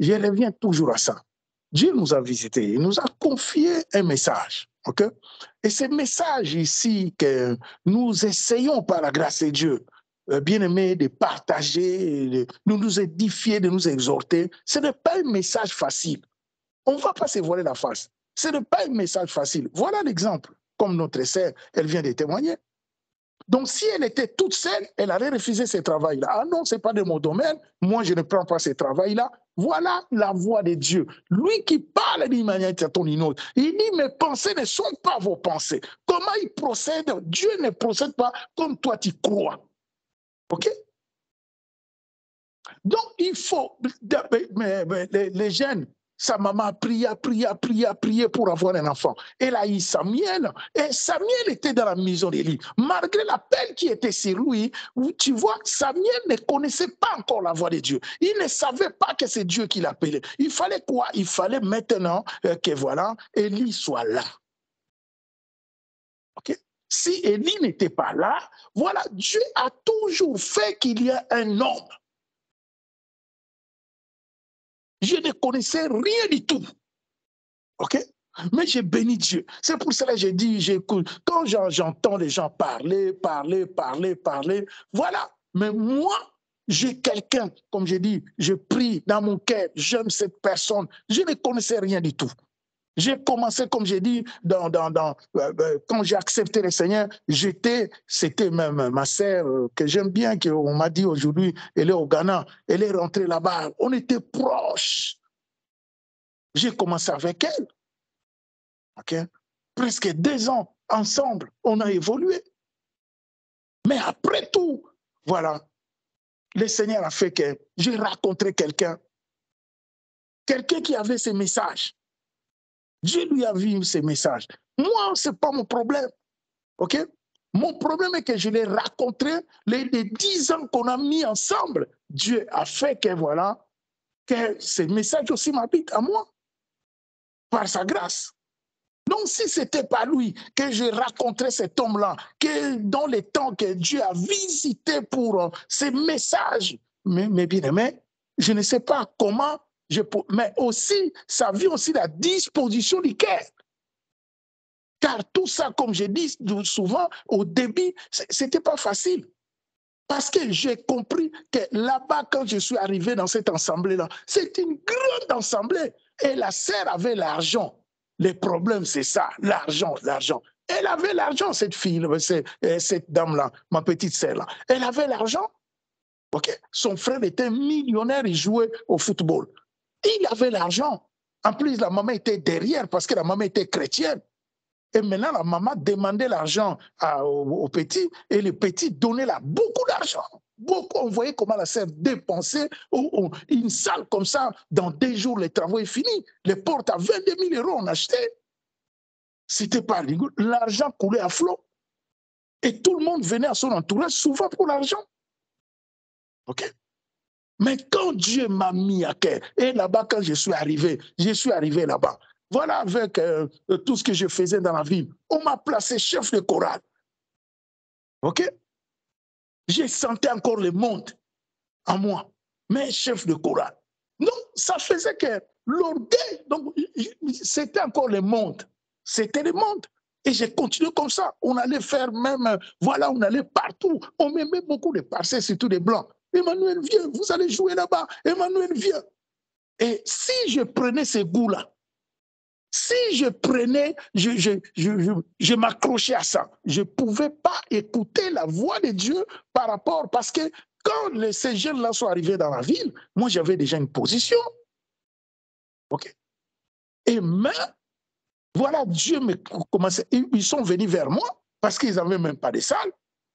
je reviens toujours à ça. Dieu nous a visités, il nous a confié un message. Okay? Et ce message ici que nous essayons par la grâce de Dieu, bien-aimés, de partager, de nous édifier, de nous exhorter, ce n'est pas un message facile. On ne va pas se voiler la face. Ce n'est pas un message facile. Voilà l'exemple, comme notre sœur, elle vient de témoigner. Donc, si elle était toute seule, elle allait refuser ce travail-là. Ah non, ce n'est pas de mon domaine. Moi, je ne prends pas ce travail-là. Voilà la voix de Dieu. Lui qui parle d'une manière ou d'une autre. Il dit, mes pensées ne sont pas vos pensées. Comment il procède? Dieu ne procède pas comme toi tu crois. OK? Donc, il faut, les jeunes, sa maman a prié pour avoir un enfant. Elle a eu Samuel, et Samuel était dans la maison d'Élie. Malgré l'appel qui était sur lui, tu vois, Samuel ne connaissait pas encore la voix de Dieu. Il ne savait pas que c'est Dieu qui l'appelait. Il fallait quoi? Il fallait maintenant que voilà, Élie soit là. OK? Si Élie n'était pas là, voilà, Dieu a toujours fait qu'il y ait un homme. Je ne connaissais rien du tout. OK? Mais j'ai béni Dieu. C'est pour cela que j'ai dit, j'écoute. Quand j'entends les gens parler, voilà. Mais moi, j'ai quelqu'un, comme j'ai dit, je prie dans mon cœur, j'aime cette personne. Je ne connaissais rien du tout. J'ai commencé, comme j'ai dit, quand j'ai accepté le Seigneur, c'était même ma sœur que j'aime bien, qu'on m'a dit aujourd'hui, elle est au Ghana, elle est rentrée là-bas. On était proches. J'ai commencé avec elle. Okay? Presque 2 ans ensemble, on a évolué. Mais après tout, voilà, le Seigneur a fait que j'ai rencontré quelqu'un qui avait ces messages. Dieu lui a vu ces messages. Moi, ce n'est pas mon problème. OK? Mon problème est que je l'ai rencontré les 10 ans qu'on a mis ensemble. Dieu a fait que, voilà, que ces messages aussi m'habitent à moi, par sa grâce. Donc, si ce n'était pas lui que je raconterais cet homme-là, que dans les temps que Dieu a visité pour ces messages, mais bien aimé, je ne sais pas comment, mais aussi, ça vient aussi de la disposition du cœur. Car tout ça, comme je dis souvent, au début, ce n'était pas facile. Parce que j'ai compris que là-bas, quand je suis arrivé dans cette assemblée-là, c'est une grande assemblée. Et la sœur avait l'argent. Le problème, c'est ça, l'argent. Elle avait l'argent, cette fille, cette dame-là, ma petite sœur-là. Elle avait l'argent. Okay? Son frère était millionnaire, il jouait au football. Il avait l'argent. En plus, la maman était derrière parce que la maman était chrétienne. Et maintenant, la maman demandait l'argent au petit et le petit donnait là beaucoup d'argent. Beaucoup, on voyait comment la sœur dépensait une salle comme ça. Dans 2 jours, les travaux est fini. Les portes à 22 000 euros, on achetait. C'était pas rigolo. L'argent coulait à flot. Et tout le monde venait à son entourage souvent pour l'argent. OK? Mais quand Dieu m'a mis à cœur, et là-bas, quand je suis arrivé là-bas, voilà avec tout ce que je faisais dans la ville, on m'a placé chef de chorale. OK? J'ai senti encore le monde en moi, mais chef de chorale. Donc, ça faisait que l'orgueil, donc c'était encore le monde. C'était le monde. Et j'ai continué comme ça. On allait faire même, voilà, on allait partout. On m'aimait beaucoup de passer, surtout des blancs. Emmanuel, viens, vous allez jouer là-bas. Emmanuel, viens. Et si je prenais ces goûts-là, si je prenais, je m'accrochais à ça, je ne pouvais pas écouter la voix de Dieu par rapport, parce que quand ces jeunes-là sont arrivés dans la ville, moi j'avais déjà une position. OK? Et même, voilà, Dieu me commençait, ils sont venus vers moi parce qu'ils n'avaient même pas de salle.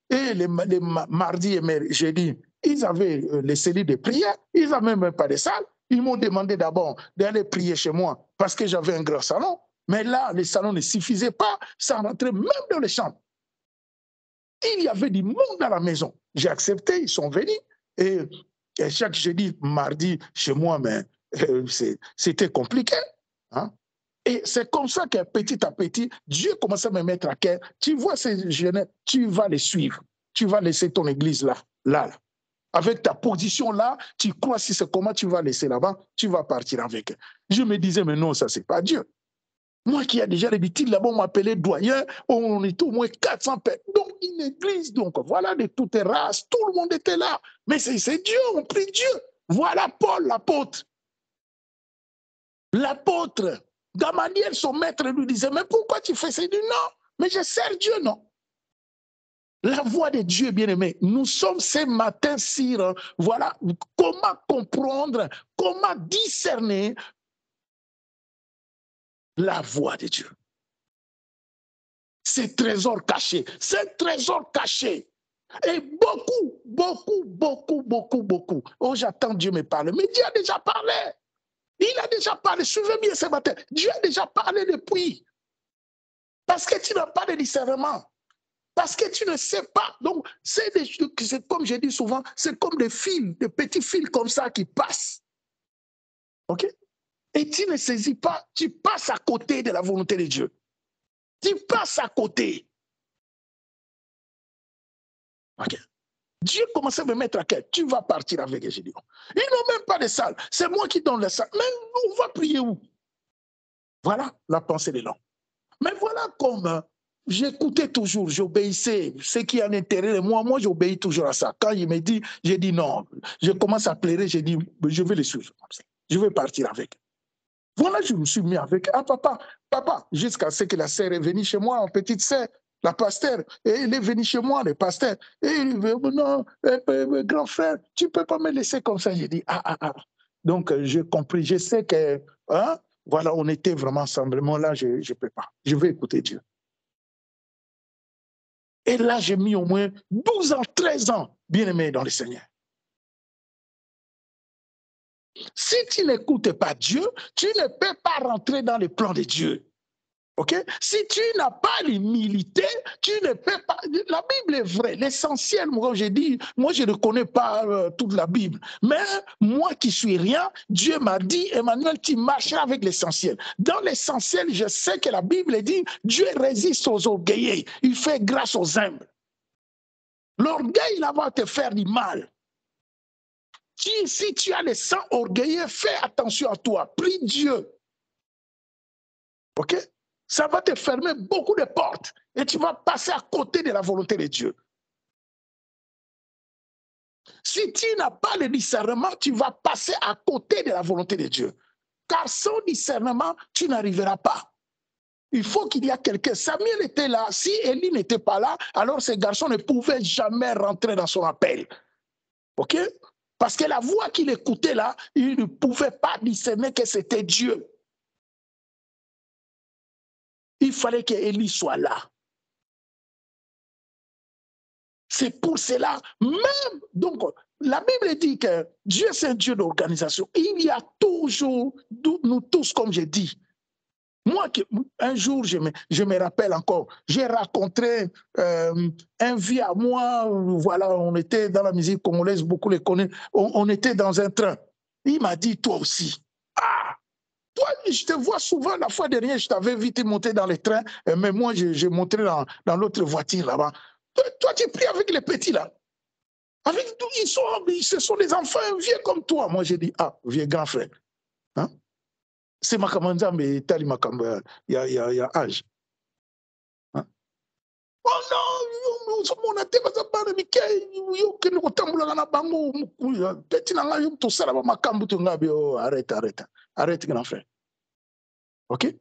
Et les mardis et jeudi, ils avaient les cellules de prière, ils n'avaient même pas de salle. Ils m'ont demandé d'abord d'aller prier chez moi parce que j'avais un grand salon. Mais là, le salon ne suffisait pas, ça rentrait même dans les chambres. Il y avait du monde dans la maison. J'ai accepté, ils sont venus. Et chaque jeudi, mardi, chez moi, mais c'était compliqué. Hein? Et c'est comme ça que petit à petit, Dieu commençait à me mettre à cœur. Tu vois ces jeunes, tu vas les suivre. Tu vas laisser ton église là. avec ta position là, tu crois si c'est comment tu vas laisser là-bas, tu vas partir avec. Je me disais, mais non, ça, c'est pas Dieu. Moi qui ai déjà l'habitude, là-bas, on m'appelait doyen, on était au moins 400 personnes. Donc, une église, donc voilà, de toutes les races, tout le monde était là. Mais c'est Dieu, on prie Dieu. Voilà Paul, l'apôtre. L'apôtre, Gamaliel, son maître, lui disait, mais pourquoi tu fais ça? Il dit, non, mais je sers Dieu, non. La voix de Dieu, bien-aimé, nous sommes ce matin sur, voilà, comment comprendre, comment discerner la voix de Dieu. Ces trésors cachés, ces trésors cachés. Et beaucoup. Oh, j'attends Dieu me parle. Mais Dieu a déjà parlé. Il a déjà parlé. Suivez bien ce matin. Dieu a déjà parlé depuis. Parce que tu n'as pas de discernement. Parce que tu ne sais pas. Donc, c'est comme je dis souvent, c'est comme des fils, des petits fils comme ça qui passent. OK? Et tu ne saisis pas, tu passes à côté de la volonté de Dieu. Tu passes à côté. OK? Dieu commençait à me mettre à quête. Tu vas partir avec les Gédéons. Ils n'ont même pas de salle. C'est moi qui donne la salle. Mais on va prier où? Voilà la pensée de l'homme. Mais voilà comme j'écoutais toujours, j'obéissais. Ce qui est à l'intérieur de moi, j'obéis toujours à ça. Quand il me dit, j'ai dit non. Je commence à pleurer, j'ai dit, je vais le suivre. Je vais partir avec. Voilà, je me suis mis avec. Ah, papa, jusqu'à ce que la sœur est venue chez moi, en petite sœur, la pasteur, et elle est venue chez moi, le pasteur. Et il dit, non, grand frère, tu ne peux pas me laisser comme ça. J'ai dit, ah. Donc, j'ai compris, je sais que, hein, voilà, on était vraiment ensemble. Moi, là, je ne peux pas. Je vais écouter Dieu. Et là, j'ai mis au moins 12 ans, 13 ans, bien aimé dans le Seigneur. Si tu n'écoutes pas Dieu, tu ne peux pas rentrer dans le plan de Dieu. OK? Si tu n'as pas l'humilité, tu ne peux pas. La Bible est vraie. L'essentiel, moi, j'ai dit, moi, je ne connais pas toute la Bible. Mais moi qui suis rien, Dieu m'a dit, Emmanuel, tu marcheras avec l'essentiel. Dans l'essentiel, je sais que la Bible dit, Dieu résiste aux orgueillés. Il fait grâce aux humbles. L'orgueil, là, va te faire du mal. Si tu as le sang orgueilleux, fais attention à toi. Prie Dieu. OK? Ça va te fermer beaucoup de portes et tu vas passer à côté de la volonté de Dieu. Si tu n'as pas le discernement, tu vas passer à côté de la volonté de Dieu. Car sans discernement, tu n'arriveras pas. Il faut qu'il y ait quelqu'un. Samuel était là. Si Élie n'était pas là, alors ces garçons ne pouvaient jamais rentrer dans son appel. OK? Parce que la voix qu'il écoutait là, il ne pouvait pas discerner que c'était Dieu. Il fallait qu'Élie soit là. C'est pour cela, même, donc, la Bible dit que Dieu, c'est un Dieu d'organisation. Il y a toujours, nous tous, comme j'ai dit, moi, un jour, je me rappelle encore, j'ai rencontré un vieux à moi, voilà, on était dans la musique congolaise, beaucoup le connaissent, on était dans un train. Il m'a dit, toi aussi. Ah, toi, je te vois souvent, la fois dernière, je t'avais vite monté dans le train, mais moi, j'ai montré dans l'autre voiture là-bas. Toi, tu pries avec les petits là. Avec tout, ce sont des enfants vieux comme toi. Moi, j'ai dit, ah, vieux grand frère. Hein? C'est ma commande, mais tali ma commande, il y a âge. Hein? Oh non, mon até va s'apprendre, mais qui nous tamboula na bango, petit nanga, tout ça, ma cambu, tu n'as arrête, grand frère. OK?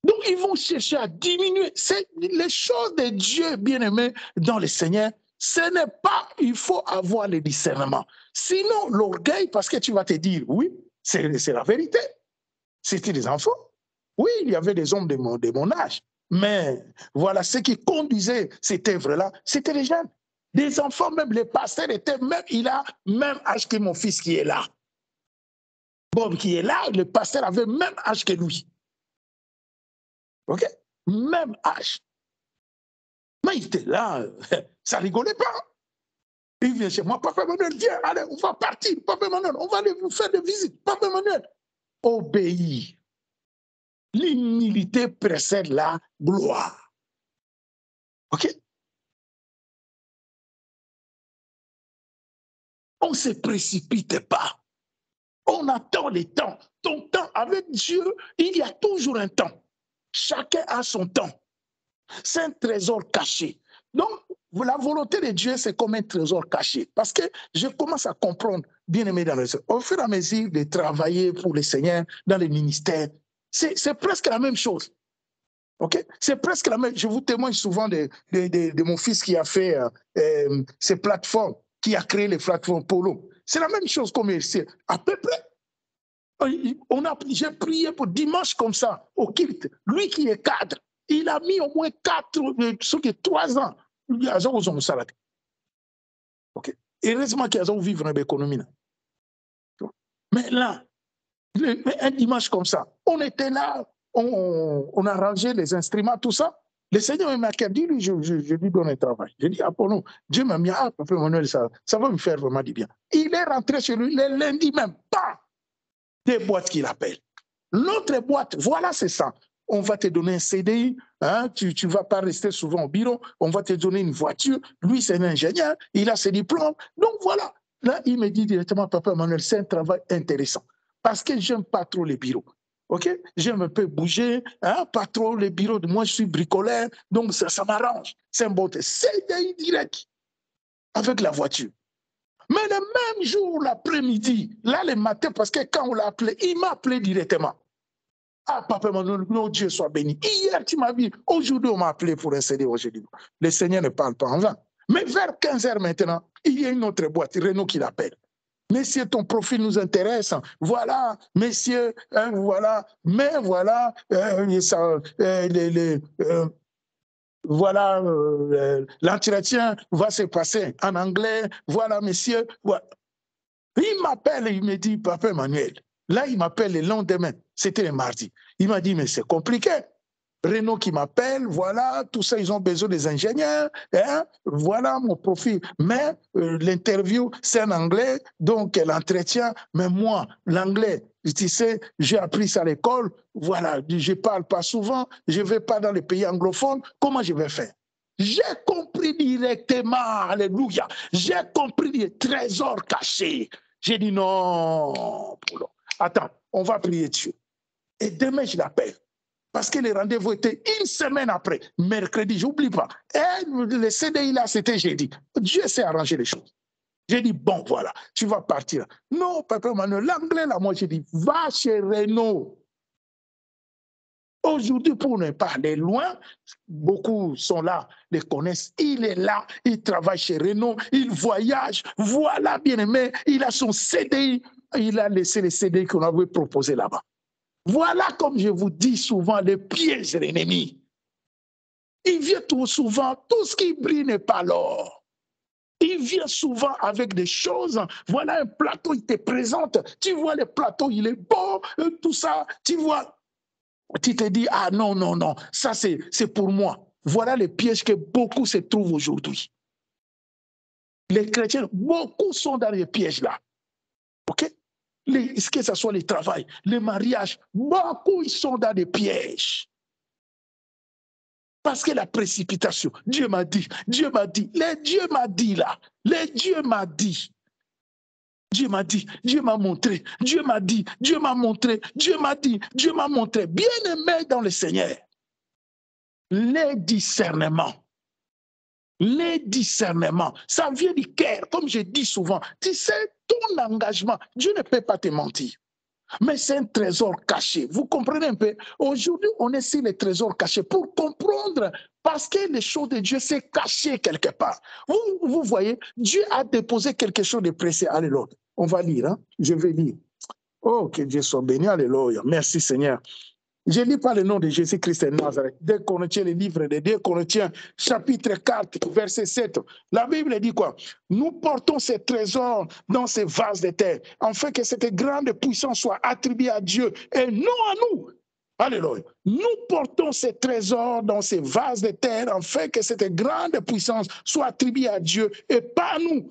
Donc, ils vont chercher à diminuer. C'est les choses de Dieu, bien-aimé, dans le Seigneur. Ce n'est pas, il faut avoir le discernement. Sinon, l'orgueil, parce que tu vas te dire, oui, c'est la vérité. C'était des enfants. Oui, il y avait des hommes de mon âge. Mais voilà, ce qui conduisait cette œuvre-là, c'était les jeunes. Des enfants, même les pasteurs étaient même, il a même âge que mon fils qui est là. Bob qui est là, le pasteur avait même âge que lui. OK? Même âge. Mais il était là, ça rigolait pas. Il vient chez moi, Papa Emmanuel, viens, allez, on va partir. Papa Emmanuel, on va aller vous faire des visites. Papa Emmanuel, obéis. L'humilité précède la gloire. OK? On ne se précipite pas. On attend le temps. Ton temps avec Dieu, il y a toujours un temps. Chacun a son temps. C'est un trésor caché. Donc, la volonté de Dieu, c'est comme un trésor caché. Parce que je commence à comprendre, bien aimé dans le Seigneur, au fur et à mesure de travailler pour le Seigneur dans les ministères, c'est presque la même chose. Okay? C'est presque la même. Je vous témoigne souvent de mon fils qui a fait ces plateformes, qui a créé les plateformes Polo. C'est la même chose comme ici. À peu près. J'ai prié pour dimanche comme ça, au culte. Lui qui est cadre, il a mis au moins 3 ans. Il a besoin de salade. Ok. Heureusement qu'il a besoin de vivre dans l'économie. Mais là, un dimanche comme ça, on était là, on a rangé les instruments, tout ça. Le Seigneur m'a dit, lui, je lui donne un travail. J'ai dit, Apollon, Dieu m'a mis, Papa Manuel, ça va me faire vraiment du bien. Il est rentré chez lui le lundi même, pas des boîtes qu'il appelle. L'autre boîte, voilà, c'est ça. On va te donner un CDI, hein, tu ne vas pas rester souvent au bureau, on va te donner une voiture. Lui, c'est un ingénieur, il a ses diplômes. Donc voilà. Là, il me dit directement, Papa Manuel, c'est un travail intéressant. Parce que j'aime pas trop les bureaux. Ok? J'aime un peu bouger, hein, pas trop les bureaux. Moi, je suis bricoleur, donc ça m'arrange. C'est un bon CDI direct avec la voiture. Mais le même jour, l'après-midi, là, le matin, parce que quand on l'a appelé, il m'a appelé directement. Ah, Papa Manuel, non, Dieu soit béni. Hier, tu m'as dit, aujourd'hui, on m'a appelé pour un CD. Le Seigneur ne parle pas en vain. Mais vers 15h maintenant, il y a une autre boîte, Renault qui l'appelle. Messieurs, ton profil nous intéresse. Voilà, messieurs, voilà, mais voilà, voilà, l'entretien va se passer en anglais. Voilà, messieurs. Voilà. Il m'appelle et il me dit, Papa Emmanuel. Là, il m'appelle le lendemain. C'était le mardi. Il m'a dit, mais c'est compliqué. Renault qui m'appelle, voilà, tout ça, ils ont besoin des ingénieurs, hein, voilà mon profil. Mais l'interview, c'est en anglais, donc l'entretien, mais moi, l'anglais, tu sais, j'ai appris ça à l'école, voilà, je ne parle pas souvent, je ne vais pas dans les pays anglophones, comment je vais faire? J'ai compris directement, alléluia, j'ai compris les trésors cachés. J'ai dit non, attends, on va prier Dieu. Et demain, je l'appelle. Parce que le rendez-vous était une semaine après, mercredi, j'oublie pas. Et le CDI là, c'était jeudi. Dieu s'est arrangé les choses. J'ai dit, bon, voilà, tu vas partir. Non, Papa Manuel, l'anglais là, moi, j'ai dit, va chez Renault. Aujourd'hui, pour ne pas aller loin, beaucoup sont là, les connaissent. Il est là, il travaille chez Renault, il voyage. Voilà, bien aimé, il a son CDI. Il a laissé le CDI qu'on avait proposé là-bas. Voilà, comme je vous dis souvent, les pièges de l'ennemi. Il vient tout souvent, tout ce qui brille n'est pas l'or. Il vient souvent avec des choses. Voilà un plateau, il te présente. Tu vois le plateau, il est beau, tout ça. Tu vois, tu te dis, ah non, non, non, ça c'est pour moi. Voilà les pièges que beaucoup se trouvent aujourd'hui. Les chrétiens, beaucoup sont dans les pièges là. OK? Que ce soit le travail, le mariage, beaucoup ils sont dans des pièges. Parce que la précipitation, Dieu m'a dit, Dieu m'a dit, Dieu m'a dit là, Dieu m'a dit. Dieu m'a dit, Dieu m'a montré, Dieu m'a dit, Dieu m'a montré, Dieu m'a dit, Dieu m'a montré. Bien-aimé dans le Seigneur, les discernements, ça vient du cœur, comme je dis souvent. Tu sais, ton engagement, Dieu ne peut pas te mentir. Mais c'est un trésor caché. Vous comprenez un peu? Aujourd'hui, on est sur les trésors cachés pour comprendre, parce que les choses de Dieu, c'est caché quelque part. Vous voyez, Dieu a déposé quelque chose de précieux. Alléluia. On va lire, hein? Je vais lire. Oh, que Dieu soit béni. Alléluia. Merci Seigneur. Je ne lis pas le nom de Jésus-Christ de Nazareth. 2 Corinthiens, le livre de 2 Corinthiens, chapitre 4, verset 7. La Bible dit quoi? Nous portons ces trésors dans ces vases de terre, afin que cette grande puissance soit attribuée à Dieu et non à nous. Alléluia. Nous portons ces trésors dans ces vases de terre, afin que cette grande puissance soit attribuée à Dieu et pas à nous.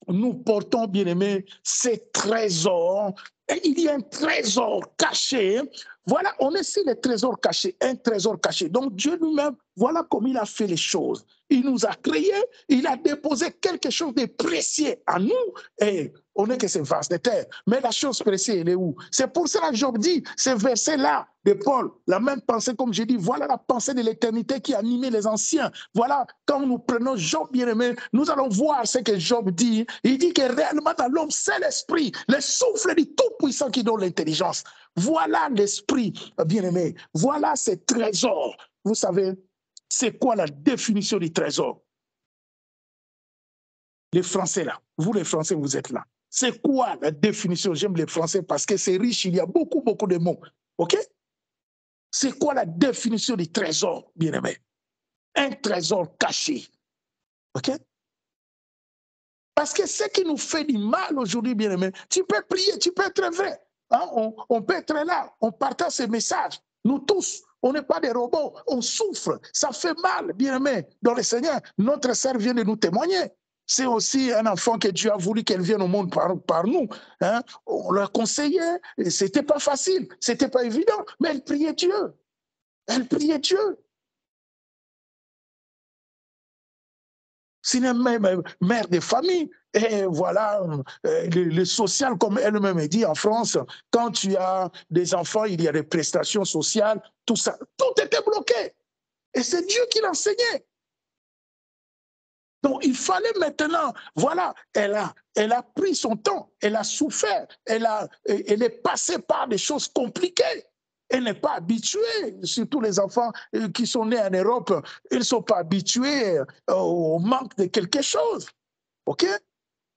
Nous portons, bien-aimés, ces trésors. Et il y a un trésor caché Voilà, on est sur les trésors cachés, un trésor caché. Donc Dieu lui-même, voilà comme il a fait les choses. Il nous a créés, il a déposé quelque chose de précieux à nous. Et on est que c'est vaste de terre. Mais la chose précieuse, elle est où? C'est pour cela que Job dit, ce verset-là de Paul, la même pensée, comme j'ai dit, voilà la pensée de l'éternité qui animait les anciens. Voilà, quand nous prenons Job bien-aimé, nous allons voir ce que Job dit. Il dit que réellement dans l'homme, c'est l'esprit, le souffle du Tout-Puissant qui donne l'intelligence. Voilà l'esprit, bien-aimé. Voilà ces trésors. Vous savez, c'est quoi la définition du trésor? Les Français là, vous les Français, vous êtes là. C'est quoi la définition? J'aime les Français parce que c'est riche, il y a beaucoup de mots. OK? C'est quoi la définition du trésor, bien-aimé? Un trésor caché. OK? Parce que ce qui nous fait du mal aujourd'hui, bien-aimé, tu peux prier, tu peux être vrai. Hein? On peut être là, on partage ces messages. Nous tous, on n'est pas des robots, on souffre, ça fait mal, bien-aimé, dans le Seigneur. Notre sœur vient de nous témoigner. C'est aussi un enfant que Dieu a voulu qu'elle vienne au monde par nous. Hein? On l'a conseillé, ce n'était pas facile, ce n'était pas évident, mais elle priait Dieu. Elle priait Dieu. C'est une mère de famille. Et voilà, le social, comme elle-même dit en France, quand tu as des enfants, il y a des prestations sociales, tout ça, tout était bloqué. Et c'est Dieu qui l'enseignait. Donc, il fallait maintenant, voilà, elle a pris son temps, elle a souffert, elle est passée par des choses compliquées. Elle n'est pas habituée, surtout les enfants qui sont nés en Europe, ils ne sont pas habitués au manque de quelque chose. OK?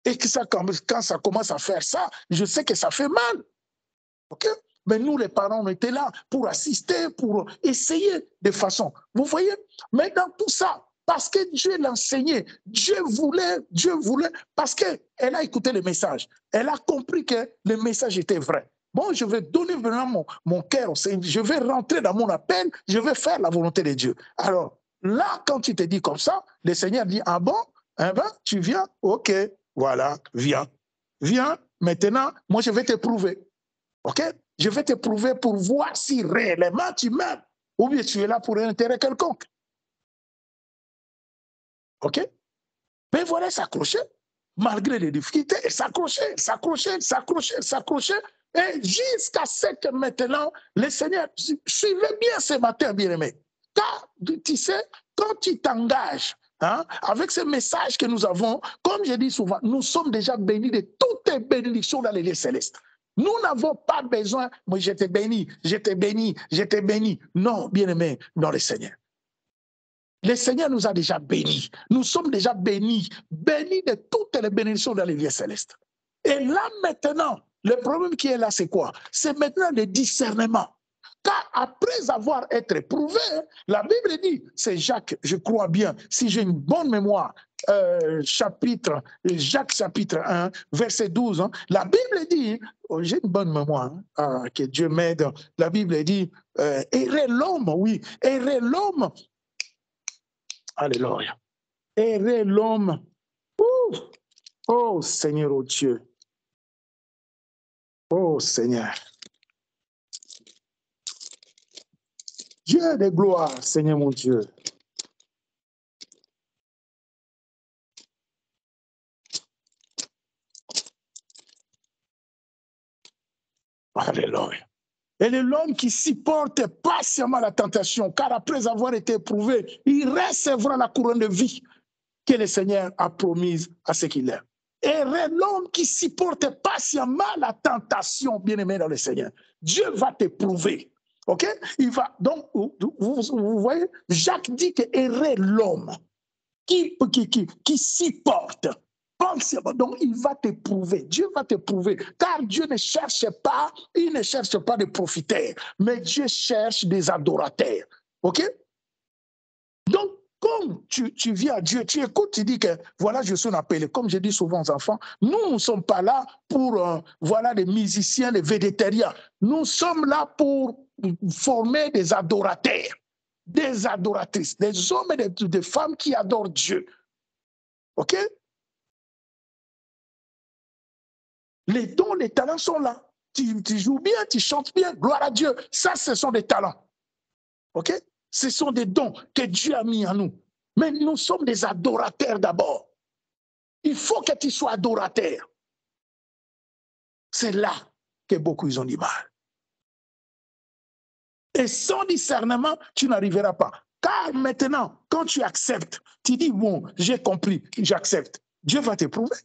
Et que ça, quand ça commence à faire ça, je sais que ça fait mal. OK? Mais nous, les parents, on était là pour assister, pour essayer de façon. Vous voyez? Mais dans tout ça, parce que Dieu l'enseignait, Dieu voulait, parce qu'elle a écouté le message. Elle a compris que le message était vrai. Bon, je vais donner vraiment mon cœur, je vais rentrer dans mon appel, je vais faire la volonté de Dieu. Alors, là, quand tu te dis comme ça, le Seigneur dit, ah bon, eh ben, tu viens, ok, voilà, viens. Viens, maintenant, moi, je vais te prouver. OK? Je vais te prouver pour voir si réellement tu m'aimes ou bien tu es là pour un intérêt quelconque. OK? Mais voilà, s'accrocher. Malgré les difficultés, elle s'accrochait, s'accrochait, s'accrochait, s'accrochait. Et jusqu'à ce que maintenant, le Seigneur, suivez bien ce matin, bien-aimé. Car, tu sais, quand tu t'engages, hein, avec ce message que nous avons, comme je dis souvent, nous sommes déjà bénis de toutes les bénédictions dans les lieux célestes. Nous n'avons pas besoin, moi je t'ai béni, je t'ai béni, je t'ai béni. Non, bien-aimé, dans le Seigneur. Le Seigneur nous a déjà bénis. Nous sommes déjà bénis, bénis de toutes les bénédictions dans les lieux célestes. Et là maintenant, le problème qui est là, c'est quoi? C'est maintenant le discernement. Car après avoir été éprouvé, la Bible dit, c'est Jacques, je crois bien, si j'ai une bonne mémoire, Jacques chapitre 1, verset 12, hein, la Bible dit, oh, j'ai une bonne mémoire, hein, que Dieu m'aide, la Bible dit, errer l'homme, oui, errer l'homme. Alléluia. Errer l'homme. Oh Seigneur, oh Dieu. Oh Seigneur. Dieu de gloire, Seigneur mon Dieu. Alléluia. Et l'homme qui supporte patiemment la tentation, car après avoir été éprouvé, il recevra la couronne de vie que le Seigneur a promise à ceux qui l'aiment. Et l'homme qui supporte patiemment la tentation, bien-aimé dans le Seigneur, Dieu va t'éprouver. OK? Il va, donc, vous voyez, Jacques dit que errer l'homme qui supporte. Donc, il va t'éprouver. Dieu va t'éprouver. Car Dieu ne cherche pas, il ne cherche pas des profiteurs, mais Dieu cherche des adorateurs. OK? Donc, comme tu viens à Dieu, tu écoutes, tu dis que voilà, je suis appelé. Comme je dis souvent aux enfants, nous ne sommes pas là pour voilà, des musiciens, des végétariens. Nous sommes là pour former des adorateurs, des adoratrices, des hommes et des femmes qui adorent Dieu. OK? Les dons, les talents sont là. tu joues bien, tu chantes bien, gloire à Dieu. Ça, ce sont des talents. OK? Ce sont des dons que Dieu a mis en nous. Mais nous sommes des adorateurs d'abord. Il faut que tu sois adorateur. C'est là que beaucoup ils ont du mal. Et sans discernement, tu n'arriveras pas. Car maintenant, quand tu acceptes, tu dis, bon, j'ai compris, j'accepte. Dieu va t'éprouver.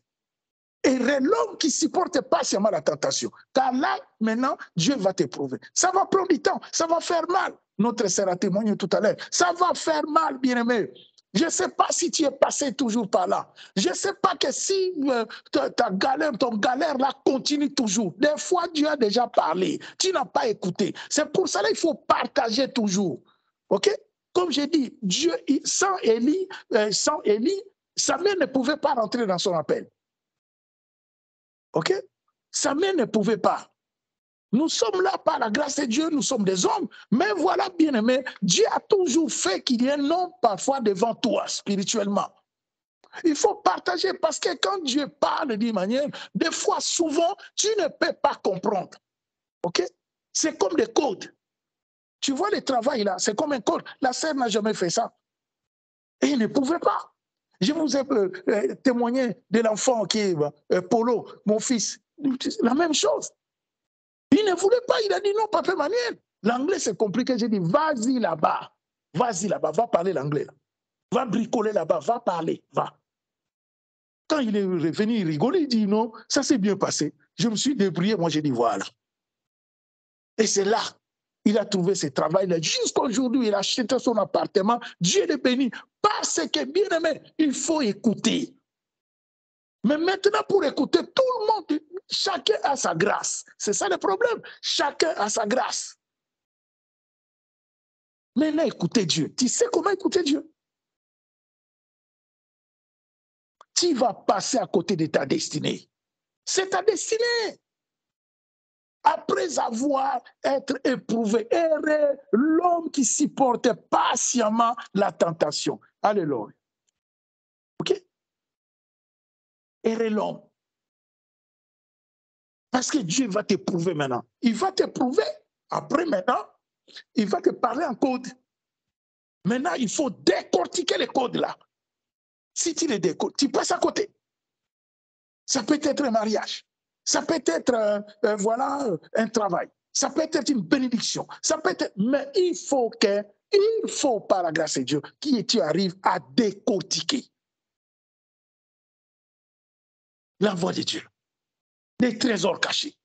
Et l'homme qui supporte patiemment la tentation. Car là, maintenant, Dieu va t'éprouver. Ça va prendre du temps, ça va faire mal. Notre sœur a témoigné tout à l'heure. Ça va faire mal, bien-aimé. Je ne sais pas si tu es passé toujours par là. Je ne sais pas que si ton galère là continue toujours. Des fois, Dieu a déjà parlé. Tu n'as pas écouté. C'est pour cela qu'il faut partager toujours. OK? Comme j'ai dit, Dieu, sans Élie, Samuel ne pouvait pas rentrer dans son appel. OK? Samuel ne pouvait pas. Nous sommes là par la grâce de Dieu, nous sommes des hommes. Mais voilà, bien aimé, Dieu a toujours fait qu'il y ait un homme parfois devant toi, spirituellement. Il faut partager parce que quand Dieu parle d'une manière, des fois, souvent, tu ne peux pas comprendre. OK? C'est comme des codes. Tu vois le travail là, c'est comme un code. La sœur n'a jamais fait ça. Et il ne pouvait pas. Je vous ai témoigné de l'enfant qui est Polo, mon fils. La même chose. Il ne voulait pas, il a dit non, papa Manuel. L'anglais c'est compliqué, j'ai dit vas-y là-bas, va parler l'anglais. Va bricoler là-bas, va parler, va. Quand il est revenu, il rigolait, il dit non, ça s'est bien passé. Je me suis débrouillé, moi j'ai dit voilà. Et c'est là, il a trouvé ce travail-là. Jusqu'aujourd'hui, il a acheté son appartement, Dieu le bénit. Parce que, bien aimé, il faut écouter. Mais maintenant, pour écouter, tout le monde, chacun a sa grâce. C'est ça le problème. Chacun a sa grâce. Maintenant, écoutez Dieu. Tu sais comment écouter Dieu? Tu vas passer à côté de ta destinée. C'est ta destinée. Après avoir été éprouvé, l'homme qui supporte patiemment la tentation. Alléluia. OK? Errez l'homme. Parce que Dieu va t'éprouver maintenant. Il va t'éprouver. Après, maintenant, il va te parler en code. Maintenant, il faut décortiquer les codes là. Si tu les décodes, tu passes à côté. Ça peut être un mariage. Ça peut être voilà, un travail. Ça peut être une bénédiction. Ça peut être, mais il faut par la grâce de Dieu, que tu arrives à décortiquer la voix de Dieu. Les trésors cachés.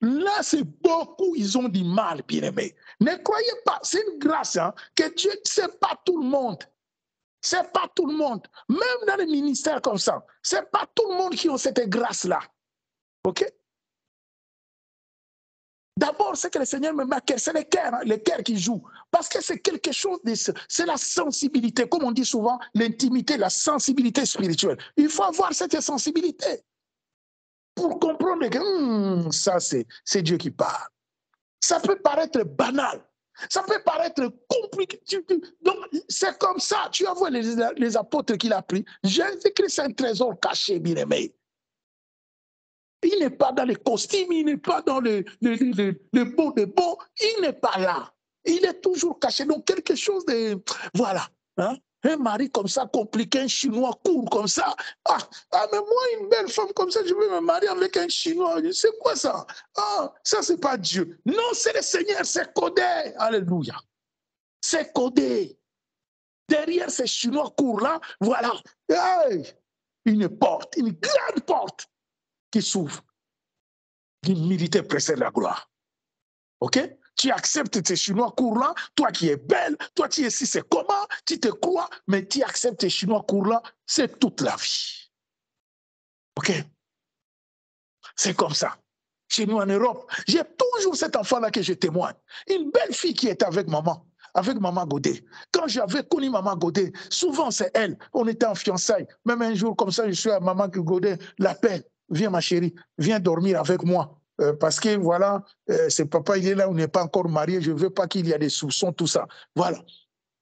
Là, c'est beaucoup, ils ont du mal, bien-aimés. Ne croyez pas, c'est une grâce hein, que Dieu, c'est pas tout le monde. C'est pas tout le monde. Même dans les ministères comme ça, c'est pas tout le monde qui a cette grâce-là. OK? D'abord, c'est que le Seigneur me marque, c'est le cœur qui joue. Parce que c'est quelque chose de... C'est la sensibilité, comme on dit souvent, l'intimité, la sensibilité spirituelle. Il faut avoir cette sensibilité pour comprendre que ça, c'est Dieu qui parle. Ça peut paraître banal. Ça peut paraître compliqué. Donc, c'est comme ça. Tu as vu les apôtres qu'il a pris. Jésus-Christ, c'est un trésor caché, bien aimé. Il n'est pas dans les costumes, il n'est pas dans le beau de beau, il n'est pas là. Il est toujours caché. Donc, quelque chose de... Voilà. Hein? Un mari comme ça, compliqué, un chinois court comme ça. Mais moi, une belle femme comme ça, je veux me marier avec un chinois. C'est quoi ça? Ça, c'est pas Dieu. Non, c'est le Seigneur, c'est codé. Alléluia. C'est codé. Derrière ces chinois courts-là, voilà. Hey, une porte, une grande porte qui s'ouvre. L'humilité précède la gloire. OK? Tu acceptes ces Chinois courts-là, toi qui es belle, toi qui es ici, c'est comment, tu te crois, mais tu acceptes ces Chinois courts-là, c'est toute la vie. OK? C'est comme ça. Chez nous en Europe, j'ai toujours cet enfant-là que je témoigne. Une belle fille qui était avec maman Godet. Quand j'avais connu maman Godet, souvent c'est elle, on était en fiançailles. Même un jour comme ça, je suis à maman Godet, l'appelle, viens ma chérie, viens dormir avec moi. Parce que voilà, c'est papa, il est là, on n'est pas encore marié, je ne veux pas qu'il y ait des soupçons, tout ça. Voilà.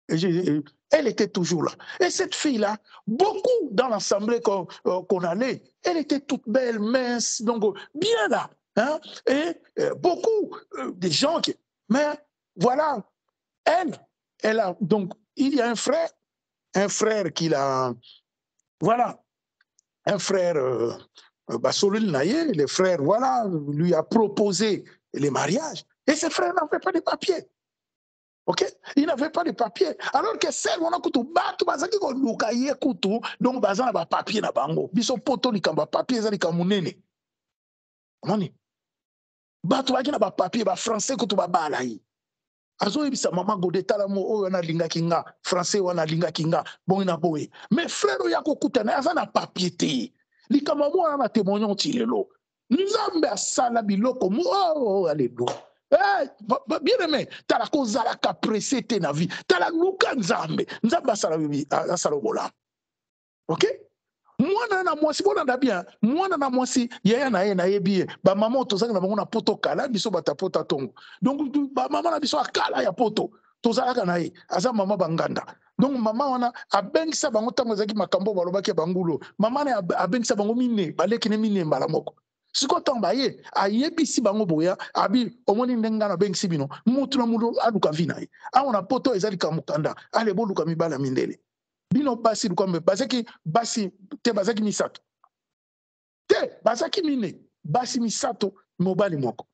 Elle était toujours là. Et cette fille-là, beaucoup dans l'assemblée qu'on allait, elle était toute belle, mince, donc bien là. hein, et beaucoup de gens qui... Mais voilà, elle a... Donc, il y a un frère qui l'a... Voilà, un frère, Bassolil Naye, le frère, voilà, lui a proposé les mariages. Et ce frère n'avait pas de papiers. Ok? Il n'avait pas de papiers. Alors que celle, on a coutu, batu, bazaki ko luka ye coutu, donc bazana ba papier na bango. Biso poto ni kamba papier, zali kamunene. Mani. Batu baki na ba papier, ba français coutu ba bala yi. Azo ebisa mama Godé talamo oyo na linga kinga, français wana linga kinga, bon ina boye. Mais frère ya ko kutana, azana papier te. Likama mwana na témoignant tilelo. Nzambe asala biloko mu oh alléluia. Bien aimé, t'as la cause à la capressé te na vie. T'as la luka nzambe. Nzambe asala bola. OK? Mwana na mwasi bona da bien. Mwana na mwasi yaya na ye na yebi. Ba maman tozaka na bango na poto kala biso bata pota tongo. Donc ba maman na biso akala ya poto. Tozaka na ye. Aza mama banganda. Donc maman wana abengisa bango tango zaki makambo balobaki bangulo. Maman na abengisa bango mine baleki ne mine mbala moko. Siko tamba ye ayebisi bango boya abi omoni ndenga na bengisi bino mutu na mutu aluka vina ye. Aona poto ezali kamukanda. Ale boluka mibala mindele. Bino basi lukambe bazaki basi te bazaki misato. Te bazaki mine basi misato mobali moko.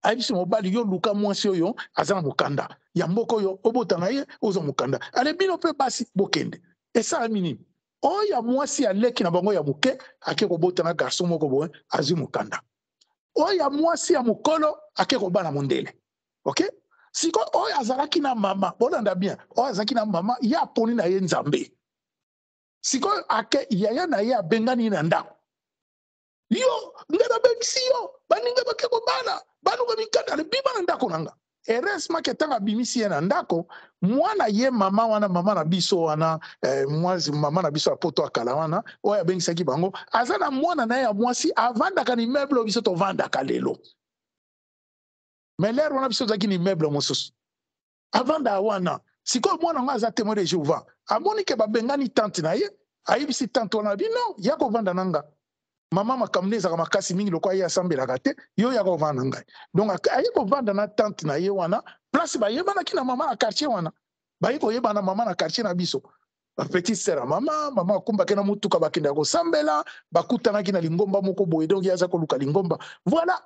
Aibisi mobali yo luka mwasi oyo azana mukanda. Ya mboko yo obotanga ye ozo mukanda. Ale bino pe basi bokende. Esa minini. Oya mwasi aleki na bango ya muke ake kobotanga garçon moko boye azu mukanda. Oya mwasi ya mukolo ake kobana mondele. OK? Siko oyo azalaki na mama bolanda bien oyo azalaki na mama ye aponi na ye nzambe siko ake yaya na ye abengani na ndako yo nga nabengisi yo baninga bake kobana baluka mikanda biba na ndako nanga heureusement ke ntango abimisi ye na ndako mwana ye mama wana mama na biso wana mwasi mama na biso ya poto akala wana oyo abengisaki bango aza na mwana na ye ya mwasi avandaka na immeuble biso tovandaka lelo. Mais l'air on a besoin d'un immeuble mosusu. Avant d'awana, si quoi moi on a témoin de Jéhovah. Amoni ke babengani tante na ye, ayibisi tante on a dit non, yako vanda nanga. Maman ma kamne za makasi mingi lokwa ya sambela gate, yo yako vanda nanga. Donc ayiko vanda na tante na ye wana, place ba yeba na kina mama na quartier wana. Ba yiko yeba na mama na quartier na biso. Ba petite sœur mama kumba kena mutuka bakenda ko sambela, bakutana kina lingomba moko boye donc yaza ko luka lingomba. Voilà.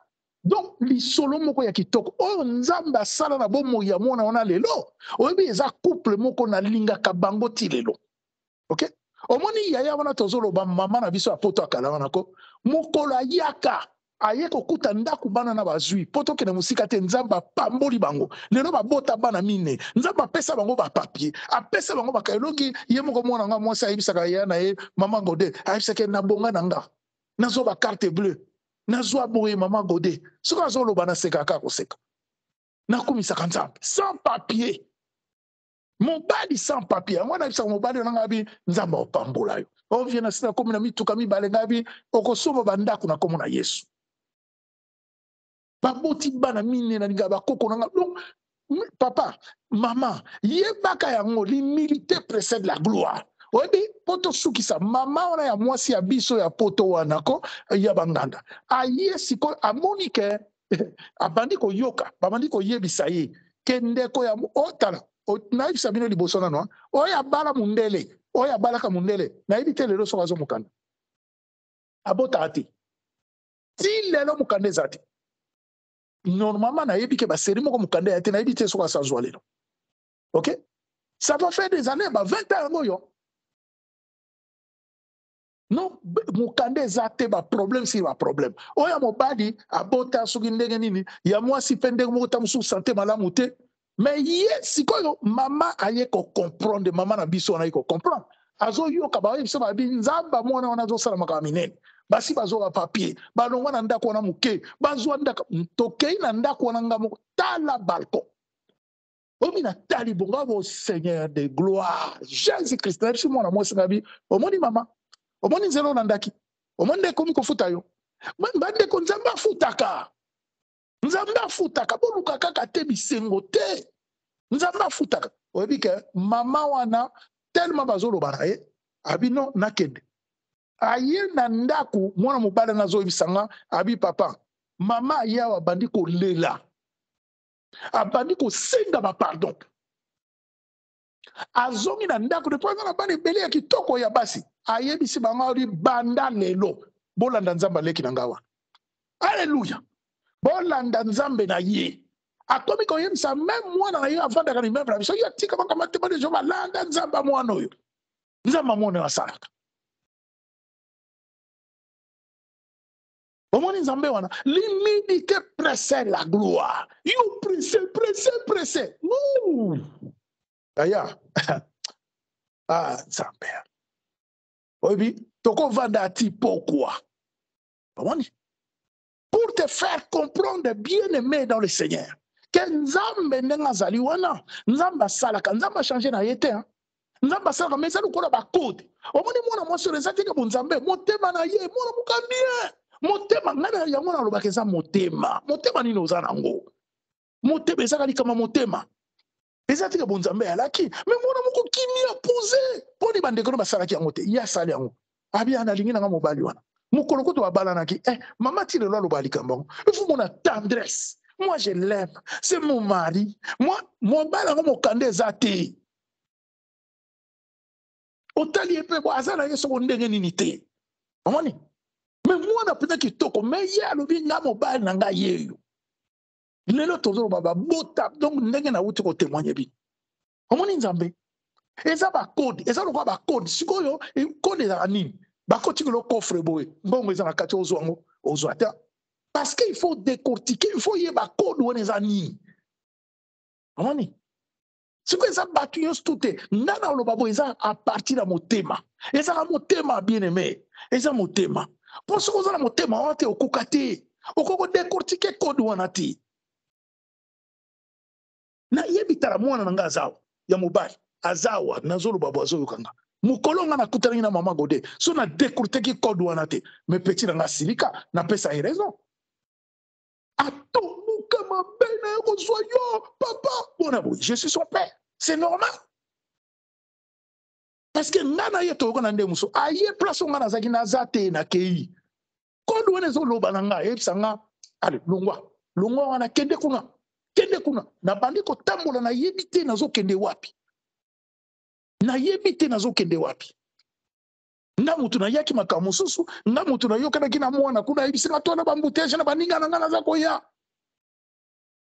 Donc, li solo moko ya kitoko. Oh, nzamba sala na bomo ya mwana wana lelo. Oyebi eza couple moko na linga kabango ti lelo. Ok? Omoni yaya wana tozolo ba mama na biso apoto akala wana ko. Mokolo yaka. Aye kokuta ndaku bana na bazui. Poto kene musika te nzamba pamboli bango. Lelo ba bota bana mine. Nzamba pesa bango ba papier. Apesa bango ba kaelongi. Ye moko mwana nga mwasi ayibisaka ya na ye mama Godé. Ayibisaka na bonga nanga. Nazo ba carte bleue. Nazwa boye mama Godé. Soka zolo bana seka kako seka. Nakumisa kanzambe. Sans papier. Mobali sans papier. Mwana bisa mobali nanga bi nzamba opambola yo. Ovie na sina komi na mituka mibale ngabi okosoma bandako na komo na Yesu. Baboti bana mine na linga bakoko nanga. Donc papa, maman, yebaka yango l'humilité précède la gloire. Oyebi poto sukisa mama wana ya mwasi ya biso ya poto wana ko ya banganda aye siko amoni ke abandi ko yoka babandi ko yebisa ye kendeko ya otala na yebisa bino liboso na no oya bala mundele oya bala ka mundele na yebite lelo so kazo mukanda abota ati ti lelo mukanda zati normalement na yebi ke ba seri moko mukanda ya te na yebite so ka sazwa lelo. OK, ça va faire des années 20 ans yo. Non, mukande zate ba problème si ba problème. Oya mobadi abota suki ndenge nini ya mwasi pende mota musu santé malamu te. Mais ye sikoyo mama aye ko comprendre mama na biso na ko comprendre. Azo yo ka ba biso ba bi nzamba mwana wana zo sala makama minene. Basi bazo ba papier, ba longwa na ndako na muke, bazo ndaka tokei na ndako na ngamo tala balcon. Omina tali bonga bo Seigneur de gloire. Jésus-Christ, na biso mwana mwasi na bi, omoni mama omoni nzelo na ndaki omoni ndeko mikofuta yo mbandeko nzambe afutaka boluka kaka te bisengo te nzambe afutaka oyebi ke mama wana tellement bazoloba na ye abi non nakende aye na ndako mwana mobali nazoyebisanga abi papa mama aye awa abandi kolela abandi kosenga bapardon azongi na ndako depuis aza na bana ebele ya kitoko ya basi ayebisi bango ali banda lelo bolanda nzambe aleki na ngawa alleluya bolanda nzambe na ye akomi koyebisa meme mwana na ye avandaka na imeble na biso yo atika bakama temone jo balanda nzambe mwana oyo nzambe amona oyo asalaka omoni nzambe wana l'humilité précède la gloire yo pressé aya nzambe oyebi tokovanda ati pourquoi omoni pour te faire comprendre bien aimé dans le Seigneur que nzambe ndenge azali wana nzambe asalaka nzambe achange na ye te nzambe asalaka mais ezali lokola bakode omoni mwana mwasi oyo eza teke bonzambe motema na ye mwana mokambie motema ngai na yango nalobaka eza motema nini oza nango motema ezaka likama motema eza teke bonzambe alaki me mwana moko kimia pose mponi bandeko no basalaki yango te ye asali yango abi analingi nanga mobali wana mokolo koto babalanaki mama ti lelo aloba likambo yango ifu mona tendresse moi je l'aime c'est mon mari moi mobali yango mokanda eza te otali ye mpe bo aza na ye soko ndenge nini te omoni me mwana mpenza kitoko me ye alobi nga mobali na ngai yeyo lelo tozoloba babota donc ndenge nauti kotémoigne bino omoni nzambe eza bakode eza lokola bakode sikoyo kode ezaka nini bakoti kilo coffre boye mbongo eza na kati ozwa yango ozwa te parce que il faut décortiquer il faut yeba kode wana eza nini omoni sikoyo eza bato nyonso tu te nga na oloba boye eza a partir ya motema ezaka motema bien aimé eza motema mpo soki oza na motema wana te okoka te okoki kodécortike kode wana te nayebi tala mwana na nga azawa ya mobali azawa nazoloba bo azoyokanga mokolo nga nakutanaki na mama Gode so na décortike kode wana te me peti na nga silika napesa ye raison atomuka mabe na ye kozwa yo papa bona boye je suis son père c'est normal parce que nga na ye toyoka na nde moso aye place o nga nazalaki naza te nakei kode wana ezoloba na nga ayebisa nga ale longwa wana kende kuna nabandi kotambola nayebi te nazokende wapi nga mutu nayaki makambo mosusu nga mutu nayokanaki na mwana kuna ayebisinga to na bambutege na baninga na nga naza koya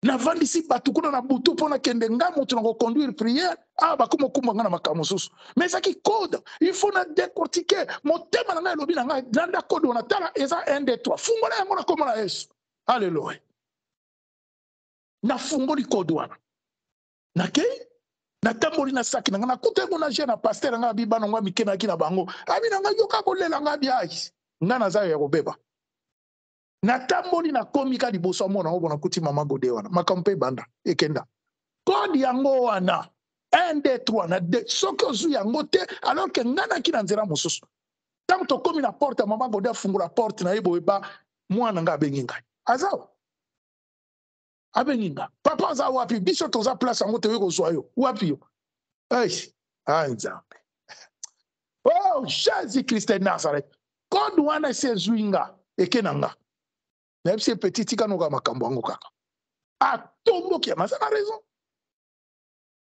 navandisi bato kuna na butu mpo nakende nga mutu na koconduire priere bakoma okumba nga na makambo mosusu mais ezaki code il faut na décortiquer motema na ngai elobi na ngai landa code wana tala eza 1 2 3 fungola yango na kombo na Yesu alleluya nafungoli code wana nakei natamboli na saki na nga nakuta ngo na je na pasteur na nga biba na nga mikenaki na bango abi na nga yoka kolela nga biaki nga naza ya kobeba natamboli na komi ka liboso mona ngo bona kuti mama Gode wana makampe banda ekenda code yango wana 1 2 3 na de soki ozu yango te alors que nga na kina nzela mosusu tant to komi na porte mama Gode afungula porte na yebo eba mwana nga abengi ngai azawa abeninga papa aza wapi biso toza place yango tewe kozwa yo wapi yo nzambe oh Jésus Christ de Nazareth kode wana esi ezwi nga eke na nga nayebi si petit tika noka makambo yango kaka atomboki ya maza na raison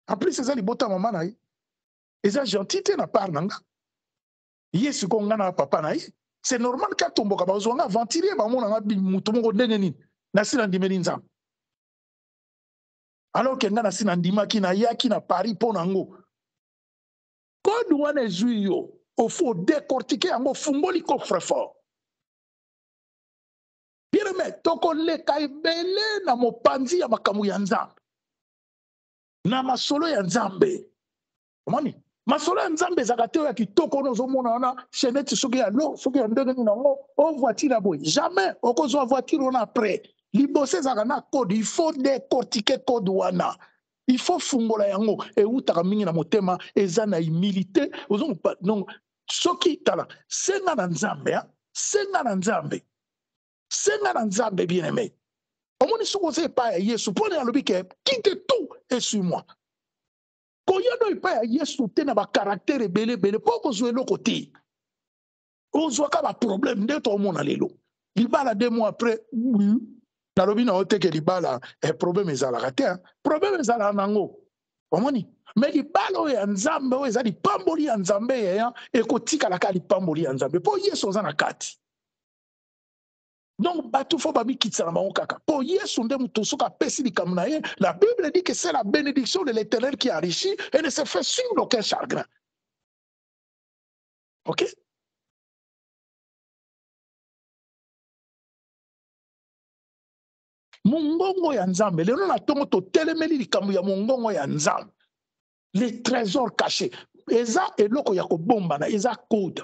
en plus eza libota mama na ye eza gentil te na part na nga ye siko nga na papa na ye c'est normal ka tomboka bazwa nga aventurier bamona nga mutu moko ndenge nini nasi na ndimeli nzambe alors que nga nasi na ndimaki na yaki na Paris mpo nango code wana ezwi yo ofo décortiquer yango fungoli coffre fort bien aimé tokoleka ebele na mopanzi ya makambo ya nzambe na masolo ya nzambe omoni masolo ya nzambe ezaka te oyo ya kitoko ono ozomona wana chenete soki ya lo soki ya ndenge nini nango o voiture ya boye jamais okozwa voiture wana après liboso ezalaka na code il faut décortiquer code wana il faut fungola yango eutaka mingi na motema eza na humilité donc soki tala senga na nzambe bien aimé omoni soki oza epai ya Yesu mpona alobi ke quitte tout et suis-moi koyano epai ya Yesu te na bakaraktere ebele mpo kozwa eloko te ozwaka ba problème nde to mona lelo libala 2 mois après nalobi na ote ke libala problème ezalaka te problème ezalaka nango omoni mais libala oyo ya nzambe oyo eza lipamboli ya nzambe yeya ekotikalaka lipamboli ya nzambe mpo yesu aza na kati. Donc bato fo babikitisa na bango kaka mpo yesu nde moto soki apesi likambo na ye. La Bible dit que c'est la bénédiction de l'Éternel qui enrichit et ne se fait suivre aucun chagrin. Ok. Mongongo ya nzambe lelo na tongo totelemeli likambo ya mongongo ya nzambe. Les trésors cachés eza eloko ya kobombana eza code.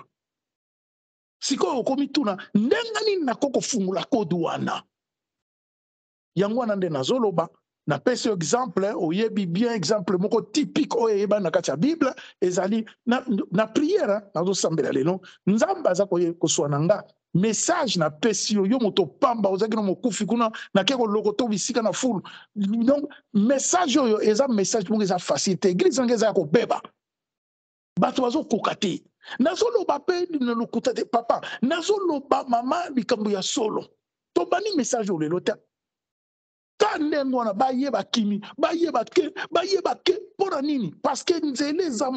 Sikoyo okomi tuna ndenga nini nakoko fungula code wana yango wana nde nazoloba na pesi exemple oyebi bien exemple moko typique oyo yeba na kati ya Bible ezali na prière nazosambela lelo nzambe aza koswana nga message na pesi yo moto pamba ozaki na mokufi kuna na ke koloko bisika na fulu. Donc message oyo eza message moko eza facile église nga eza ko beba bato bazokoka te nazoloba pe na lokuta te papa nazoloba mama likambo ya solo tobani message oyo lelo te kandenge wana bayeba kimi bayeba ke mpona nini parce que nzela eza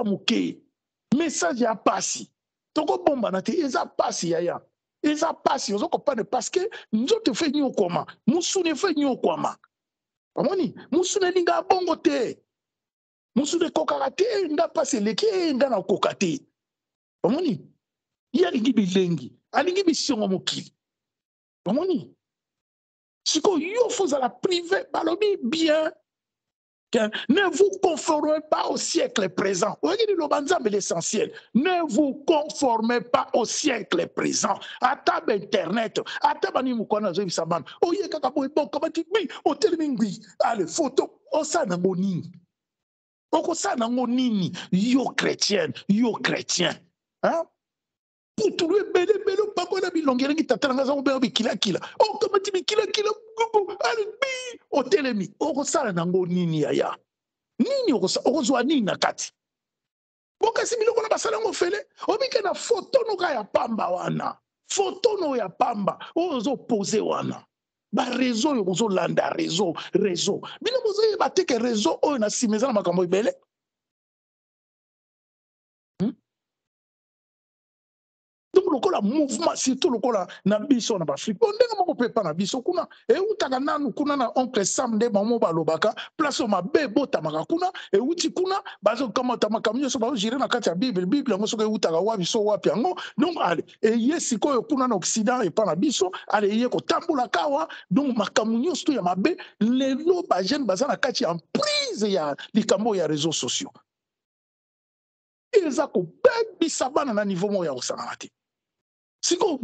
moke message ya pasi tokobombana te eza pasi yaya eza pasi ozokopane parce que nzoto efe nyokoma musuni efe nyokwama omoni musuni elinga bongo te musuni ekokaka te nga pasi eleki nga na koka te omoni ye alingi bilengi alingi bisiongo mokili omoni siko yo fozala privé balobi bien. Ne vous conformez pas au siècle présent. L'essentiel. Ne vous conformez pas au siècle présent. À table internet, à table nimukwana zo bisaban. Oye kaka boy bon kamati bi hotel mingwi. Allez photo osa na monini. Okosa na monini yo chrétien. Hein? Pour tout le bébé papa na bilongere ngi tatanga za obe kila o kamati bi kila allez bi hotelemi okosala nango nini yaya nini okozwa nini na kati bokasi biloko na basala ngo fele obike na photo no ya pamba wana photo no ya pamba ozo poser wana ba réseau yo ozo landa réseau bino bozo yeba te ke réseau oyo na simeza na makambo ibele. Donc lokola mouvement surtout lokola na biso na Afrique ndenge moko pepa na biso kuna eutaka nanu kuna na oncle Sam nde bamo balobaka place o mabe botamaka kuna euti kuna bazo kamata makamyo so bazo gérer na kati ya Bible yango soki eutaka wa biso wapi yango. Donc allez ye sikoyo kuna na Occident epa na biso allez ye kotambola kawa donc makamyo sto ya mabe lelo ba jeune baza na kati ya prise ya likambo ya réseaux sociaux eza ko bebisa bana na niveau mo ya kosangana te. Si on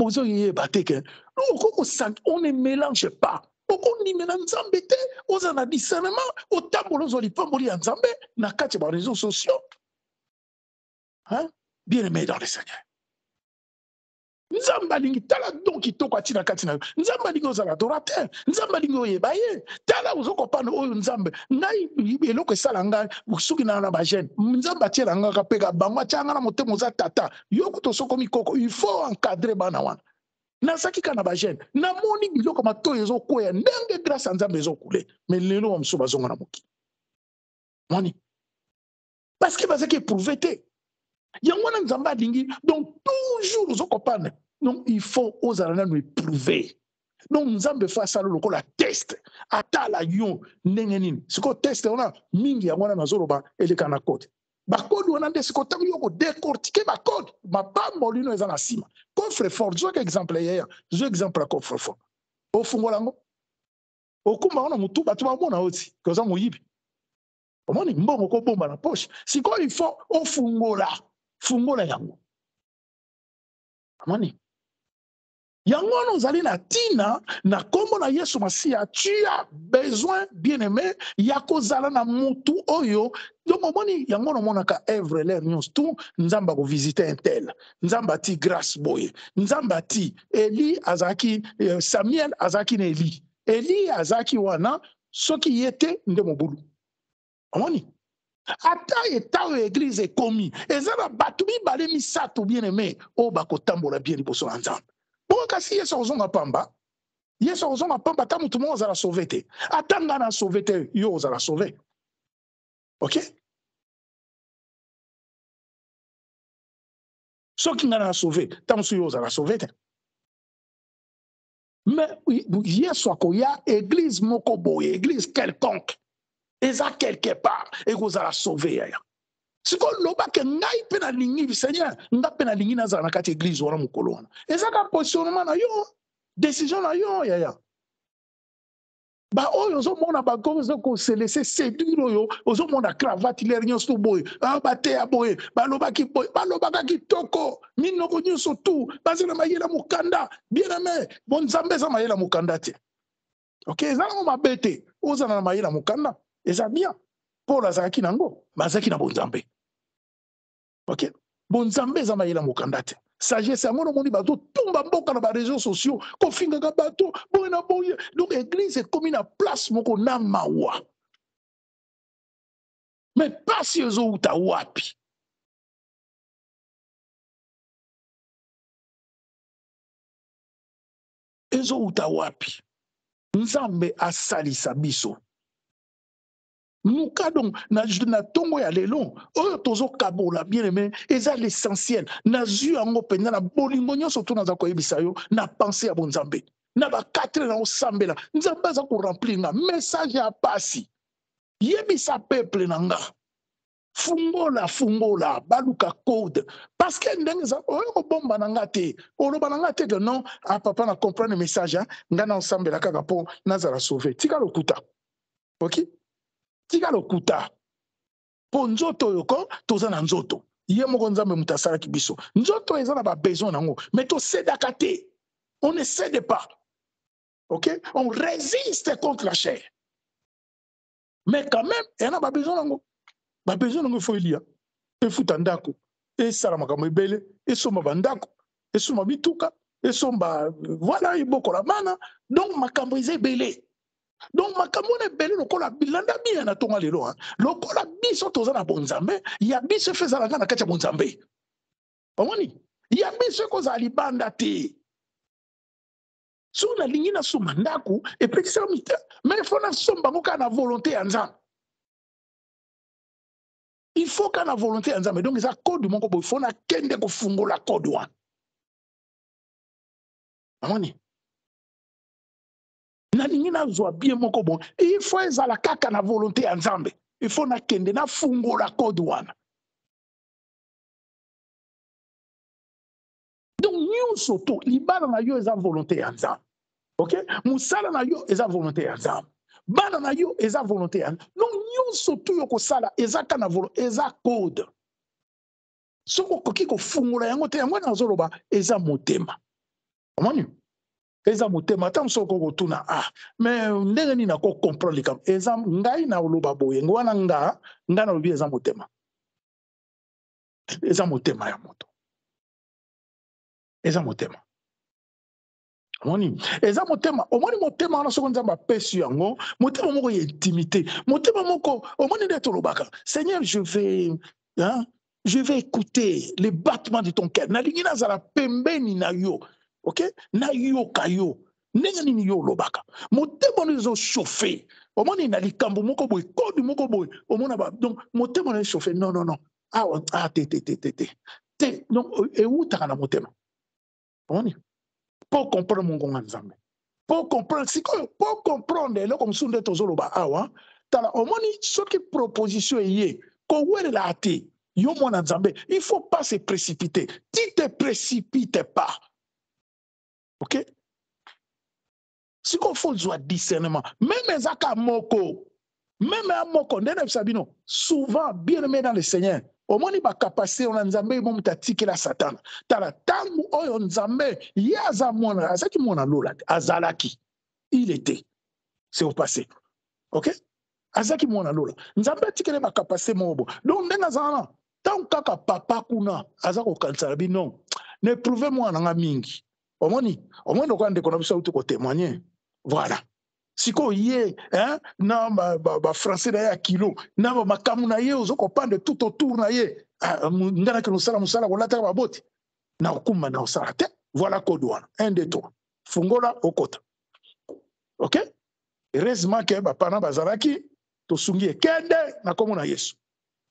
ne mélange pas. On ne mélange pas. On a discernement. Au tableau, on a nzambe na kati ba réseaux sociaux. Hein? Bien aimé dans le Seigneur. Nzamba lingi tala donc kitoko atina kati na nzamba lingi ozala adorateur nzamba lingi oyeba ye tala ozokopana oyo nzambe ngai eloko esala ngai soki na ba jeune nzamba atiela nga kapeka bango atianga na motema oza tata yoko tosokomi koko il faut encadrer bana wana nazaki kana ba jeune namoni biloko matoyo ezokwea ndenge grâce ya nzambe ezokule mais lelo bamosusu bazonga na moki moni parce que bazaki éprouvé te yango wana nzambe alingi donc toujours ozokopana donc il faut ozala nanu éprouver donc nzambe fa asala lokola test atala yo ndenge nini sikoyo test wana mingi yango wana nazoloba eleka na kote bakode wana nde sikoyo ntango yo kodecortike bakode mapambo lino eza na nsima coffre fort zwaka exemple yeya zwa exemple ya coffre fort ofungola yango okumba wana motu bato bamona oti koza moyibi omoni mbongo kobomba na poche sikoyo il faut fungola yango amani yango wana ozali na tina na kombo na Yesu Masiya tu as besoin bien aimé ya kozala na mutu oyo donc omoni yango namonaka œuvre l'air nyonso tout nzamba ko visiter un tel nzamba ti grâce boye nzamba ti Eli azaki Samuel azaki na Eli azaki wana soki yete nde mobulu omoni ata eta oyo église ekomi eza na bato mibale misato bien aimé oyo bakotambola bien liboso na nzambe bongo kasi yesu akozonga pamba yesu akozonga pamba ata motu moko ozala sauve te ata nga na sauve te yo ozala sauve ok soki nga na sauve ta mosu yo ozala sauve te mais yesu akoya église moko boye église quelconque eza quelque part ekozala sauve yaya sikoyo lobake ngai mpe nalingi seigneur nga mpe nalingi nazala na kati église wana mokolo wana ezaka positionnement na yo décision na yo yaya baoyo ozomona bakozo koselese séduire oyo ozomona cravate lere nyonso boye bateya boye balobaka kitoko minoko nyonso tu baza na mayela mokanda bien aimé bon nzambe eza mayela mokanda te ok eza nango mabe te ozala na mayela mokanda eza bien paul azalaki nango bazalaki na bonzambe ok bonzambe eza mayela mokanda te sagesse yango nomoni bato tumba mboka na baréseaux sociaux kofingaka bato boye na boye donc église ekomi na place moko na mawa mais pasi ezowuta wapi ezowuta wapi nzambe asalisa biso nuka donc na tongo ya lelo oyo tozokabola bien aimé eza l'essentiel nazwi yango mpenza na bolingo nyonso to naza koyebisa yo na pense ya bonzambe na bakatre na osambela nzambe aza koremplir nga message ya pasi yebisa peuple na nga fungola baluka code parce que ndenge eza oyo kobomba na nga te oloba na nga te que non papa na comprendre message nga na osambela kaka mpo nazala sauve tika lokuta ok tika lokuta mpo nzoto oyo ko toza na nzoto ye moko nzambe moto asalaki biso nzoto eza na babesoin nango mais tosedaka te on ne cède pas ok on résiste contre la chair mais quand même eya na babesoin nango il faut elia efuta ndako esala makambo ebele esomba bandako esomba bituka esomba voilà ebokola bana donc makambo eza ebele donc makambo na ebele lokola bilanda bien na tonga lelo lokola biso toza na bonzambe ya biso efezalanga na kati ya bonzambe omoni ya biso ekozala libanda te so nalingi nasomba ndako epekisaka mite mais fo nasomba ngo kaka na volonté ya nzambe il faut kaka na volonté ya nzambe donc eza code moko boye fo nakende kofungola code wana omoni nalingi nazwa bien moko bon il faut ezala kaka na volonté ya nzambe il faut nakende nafungola code wana donc nyonso to libala na yo eza volonté ya nzambe ok mosala na yo eza volonté ya nzambe bana na yo eza volonté ya donc nyonso to yo kosala eza ka na volonté eza code soki okoki kofungola yango te yango nazoloba eza motema omoni eza motema ata mosu okokotuna mais ndenge nini nakocomprendre likambo eza ngai na oloba boye wana ngai nalobi eza motema ya moto eza motema omoni eza motema omoni motema wana soki nzambe apesi yango motema moko ya intimité motema moko omoni nde tolobaka seigneur je vais écouter les battements de ton cœur nalingi nazala pembeni na yo ok nayoka yo ndenge nini yo olobaka motema wana ezochauffe omoni na likambo moko boye kodi moko boye omona donc motema wana echauffe non awa te donc eutaka na motema omoni pour comprendre mon ngonga nzambe pour comprendre sikoyo pour comprendre eloko mosusu nde tozoloba awa tala omoni soki proposition eye kowelela te yo mwana nzambe il faut pas se précipiter tu te précipites pas ok sikoyo faut zwa discernement même ezaka moko même ya moko nde na bino souvent bien aimé dans le Seigneur omoni bakapasite ona nzambe mo mutu atikela satana tala ntango oyo nzambe ye aza mwana azalaki mwana lola te azalaki il était c'est au passé ok azalaki mwana lola nzambe atikele bakapasite mobo donc ndenge azala ntango kaka papa kuna aza kokanisala bino ne prouve mwana nga mingi omoni lokola ndeko na biso auti kotémoigner voilà siko ye hein na ba français na ya kilo na ba makamu na ye ozoko pande tout autour na ye ngana ke musala ko lata ba boti na okuma na osala te. Voilà code wana 1 2 3 fungola okota. OK, heureusement que bapana bazalaki tosungi ekende na komo na Yesu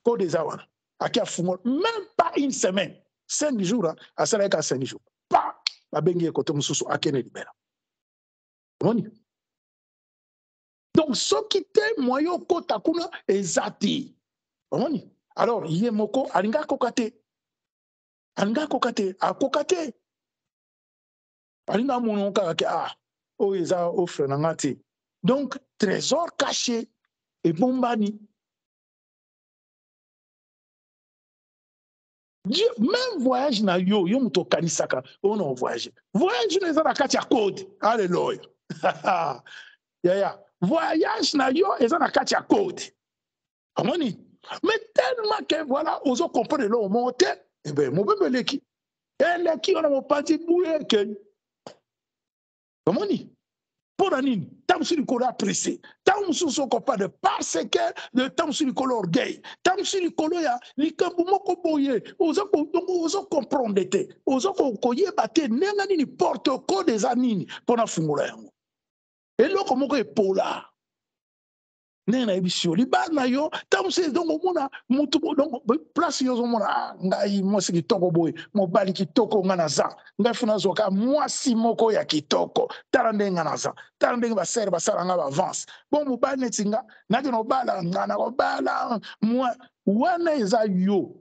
code eza wana akia fungola même pas une semaine 5 jours asala ka 5 jours pa babengi ekote mususu akene libera. Moni donc soki te moyo kota kuna ezati. Moni alors ye moko alinga kokate akokate alinga mono kaka ah o eza offre na ngati. Donc trésor caché et bombani. Dieu, même voyage na yo muto kanisaka on a voyagé. Voyage na za kati ya code. Alléluia. Voyage na yo eza na kati ya code. Amoni. Mais tellement que voilà, ozo comprendre le monte, eh ben mo bebeleki. Eleki on a mo parti bouye ke. Amoni. Pour nini tam sur le apprécié tam sur son copain parce que le tam sur le orgueil tam sur le ya likambu moko boye ozo comprendre te ozo koyeba te nenga nini porte ko des anini pona fungula yango eloko moko epola nena ebisio libana yo tam sur donc omona mutu donc place yo omona ngai mwasi kitoko boye mobali kitoko ngana za ngai funa zoka mwasi moko ya kitoko tala ndenga naza tala ndenga basere basala nga avance bon mobali netinga nake no bala ngana ko bala mwa wana eza yo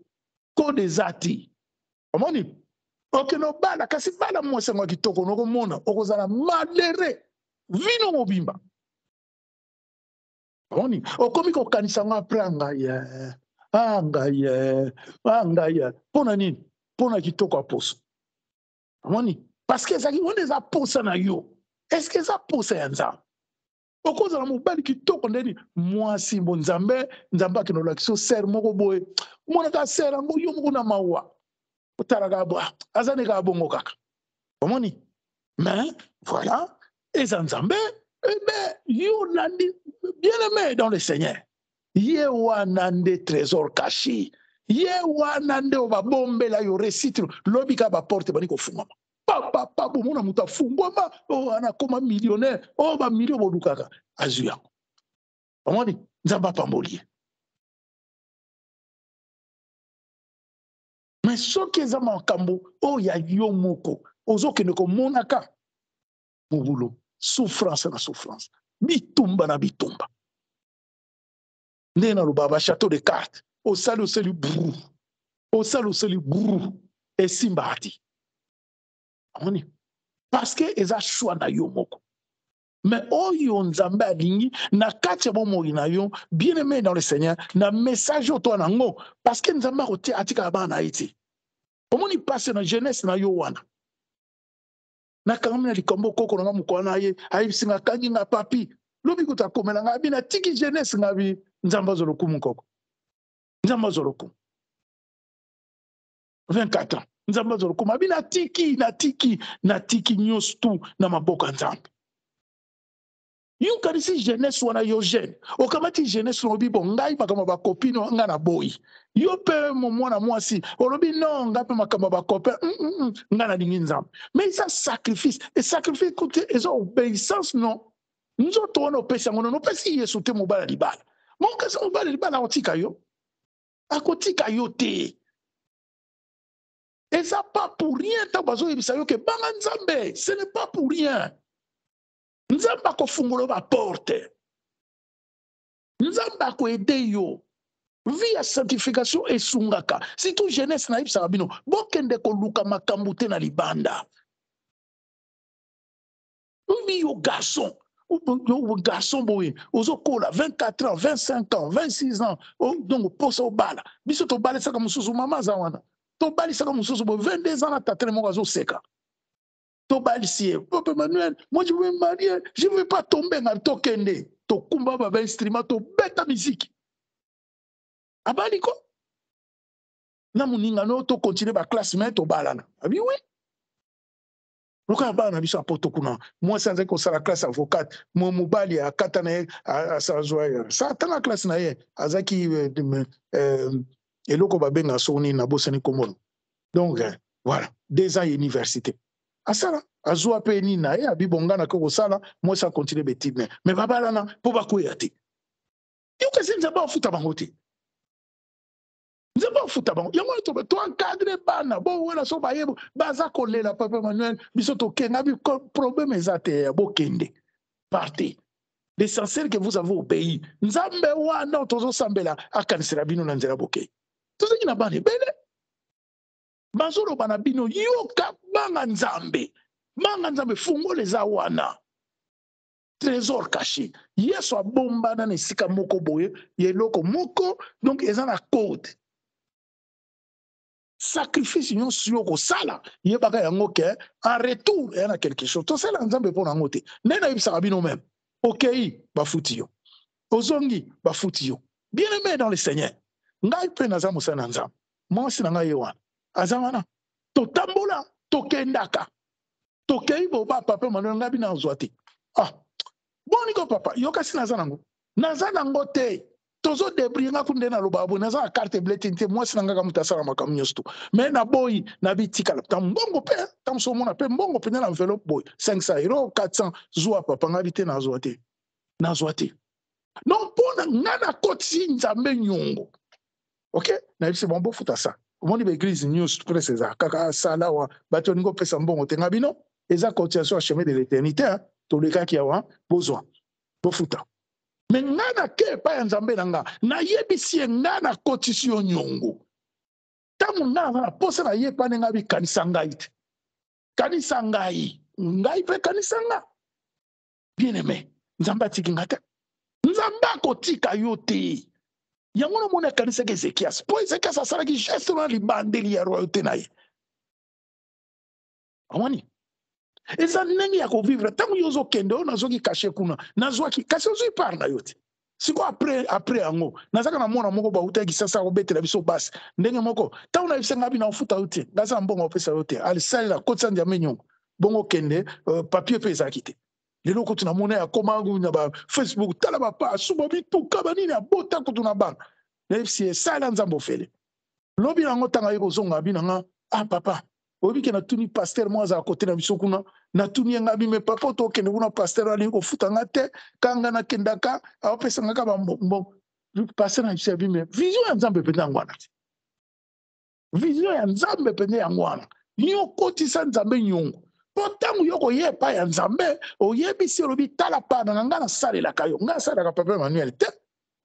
ko desati omoni ok no bala kasi bala mwasi ngwa kitoko noko mona okozala malere vino mobimba. Oni okomi kokanisa nga apres ngaye pona nini pona kitoko aposo. Oni parce que ezaki wana eza posa na yo est-ce que eza posa ya nzambe okozala mobali kitoko ndeni mwasi mbo nzambe akinolakisa ser moko boye omonaka ser yango yo moko na mawa otalaka bo aza ndeka bongo kaka omoni mais voilà eza nzambe. Eh bien, bien-aimé dans le Seigneur, yewanande trésor caché, yewanande oba bombe la yo récite lobika ba porte bani ko fungama. Papa mona muta fungama o ana koma millionnaire o ba million bodukaka azuya. Omoni nzamba pambolier. Mais soki eza makambo o ya yo moko ozokende ko monaka mobulo. Souffrance na souffrance. Bitumba na bitumba. Nena lubaba château de cartes. Au sali brou. Au sali brou. Et simbati. Oni. Parce que eza choix na yo moko. Mais oyo nzambe alingi na kati bomo ina yo bien-aimé dans le Seigneur na message au toi nango parce que nzambe roté atika bana iti. Omoni passe na jeunesse na yo wana. Nakamina likombo koko na mukwana ye ayisinga kangi na papi lobi kuta komela ngabi na tiki jeunesse ngabi nzamba zolokumu koko nzamba zolokumu 24 ans nzamba zolokumu abi na tiki nyostu na maboka nzambe yo kanisi jeunesse wana yo jeune okamati jeunesse lobi bo ngai makama ba copine nga na boy yo pe mo mwana mwasi olobi non nga pe makama ba copain nga na lingi nzambe mais ça sacrifice et sacrifice côté et obéissance non nous autres on pesa ngono no pesi yesu te mobala libala mon kasa mobala libala otika yo akotika yo te et ça pas pour rien ta bazo yebisa yo ke banga nzambe ce n'est pas pour rien. Nzamba ko fungulo ba porte. Nzamba ko ede yo. Via sanctification et sungaka. Si tout jeunesse na ibsa bino, bokende ko luka makambu te na libanda. Oui yo garçon. Yo garçon boy, ozo kola 24 ans, 25 ans, 26 ans. Donc posa obala. Biso to bala saka mususu mama za wana. To bali saka mususu bo 22 ans na tatele mo gazo seka. Papa Manuel, moi je veux me marier, je ne veux pas tomber dans le tokende. To kumba ba instrument, to beta musique. Abaliko. Na muninga no to continuer ba classe mais to balana. Abi oui. Loka bana biso apoto kuna moi sans ko sala classe avocate mo mobali akata na a sa joie ça tanga classe na ye azaki eloko babenga soni na bosani komono donc voilà 2 ans université asala azwa pe ni na ye abibonga na ko sala moi ça continue betime mais babala na po bakoya te yo kasi nzaba futa bango te nzaba futa bango yango to encadre bana bo wala so bayebo baza kolela papa Manuel biso to kenga bi problème ezate ya bokende partez. L'essentiel que vous avez au pays nzambe wana tozo sambela akanisera bino na nzela bokei tozo kina bana bele bazolo bana bino yoka banga nzambe fungola eza wana trésor caché yesu abombana na esika moko boye yeloko moko donc eza na code sacrifice nyonso yo kosala yebaka yango ke en retour eya na quelque chose tosala nzambe mpo nango te nde nayebisaka bino meme okei bafuti yo ozongi bafuti yo bien aimé dans le seigneur ngai mpe naza mosala na nzambe mwasi na ngai ye wana aza wana totambola tokendaka tokei boba papa Manuel ngai bina ozwa te boniko papa yo kasi naza nango te tozo débrouiller nga kunde na loba bo naza carte bleue te mwasi na ngaka muta sala makambo nyonso to mais na boyi na bitikala tambongo pe tamsomona pe mbongo pe na enveloppe boy 500 euros 400 zwa papa ngai te nazwa te non pona ngana koti nzambe nyongo ok na bisi bon futa sa omoni ba église news presse za kaka sala wa bato ningo pesa mbongo te ngabino eza cotisation à chemin de l'éternité to le kaki awa bozwa bofuta mais ngana ke pa ya nzambe nanga na yebisi ngana cotisation nyongo tamu ngana na posa na yepa nenga bi kanisa ngai pe kanisa nga bien aimé nzambe atiki ngata nzambe akotika yo te yango na mona kanisa ke Ezekias po Ezekias asalaki geste na libandeli ya royauté na ye amoni eza ndenge ya kovivre ntango yo ozokende oyo nazwaki kashe kuna nazwaki kasi ozwi par na yo te siko apres yango nazaka na mwana moko bautaki sasa kobetela biso basi ndenge moko ntango nayebisa ngai bina ofuta yo te ngaza na mbongo opesa yo te alisalela kotisa nzambe nyongo bongo kende papier mpe ezalaki te lelo kutu na mona ya koma na ba Facebook tala bapa suba bituka banini abota kutu na bana nayebisi esala nzambe ofele lobi nango ntango aye kozonga bina nga papa oyebi ke natuni paster mo azala kote na biso kuna natuni ye ngabi me papa tokende kuna paster alingi kofuta nga te kanga nakendaka aopesangaka bambongo paster na biso yabi me vision ya nzambe pende yango wana te vision ya nzambe pende yango wana yo kotisa nzambe nyongo mpo ntango yo koyepa ya nzambe oyebisi olobi tala pana na ngai nasalelaka yo ngai nasalelaka papa Emmanuel te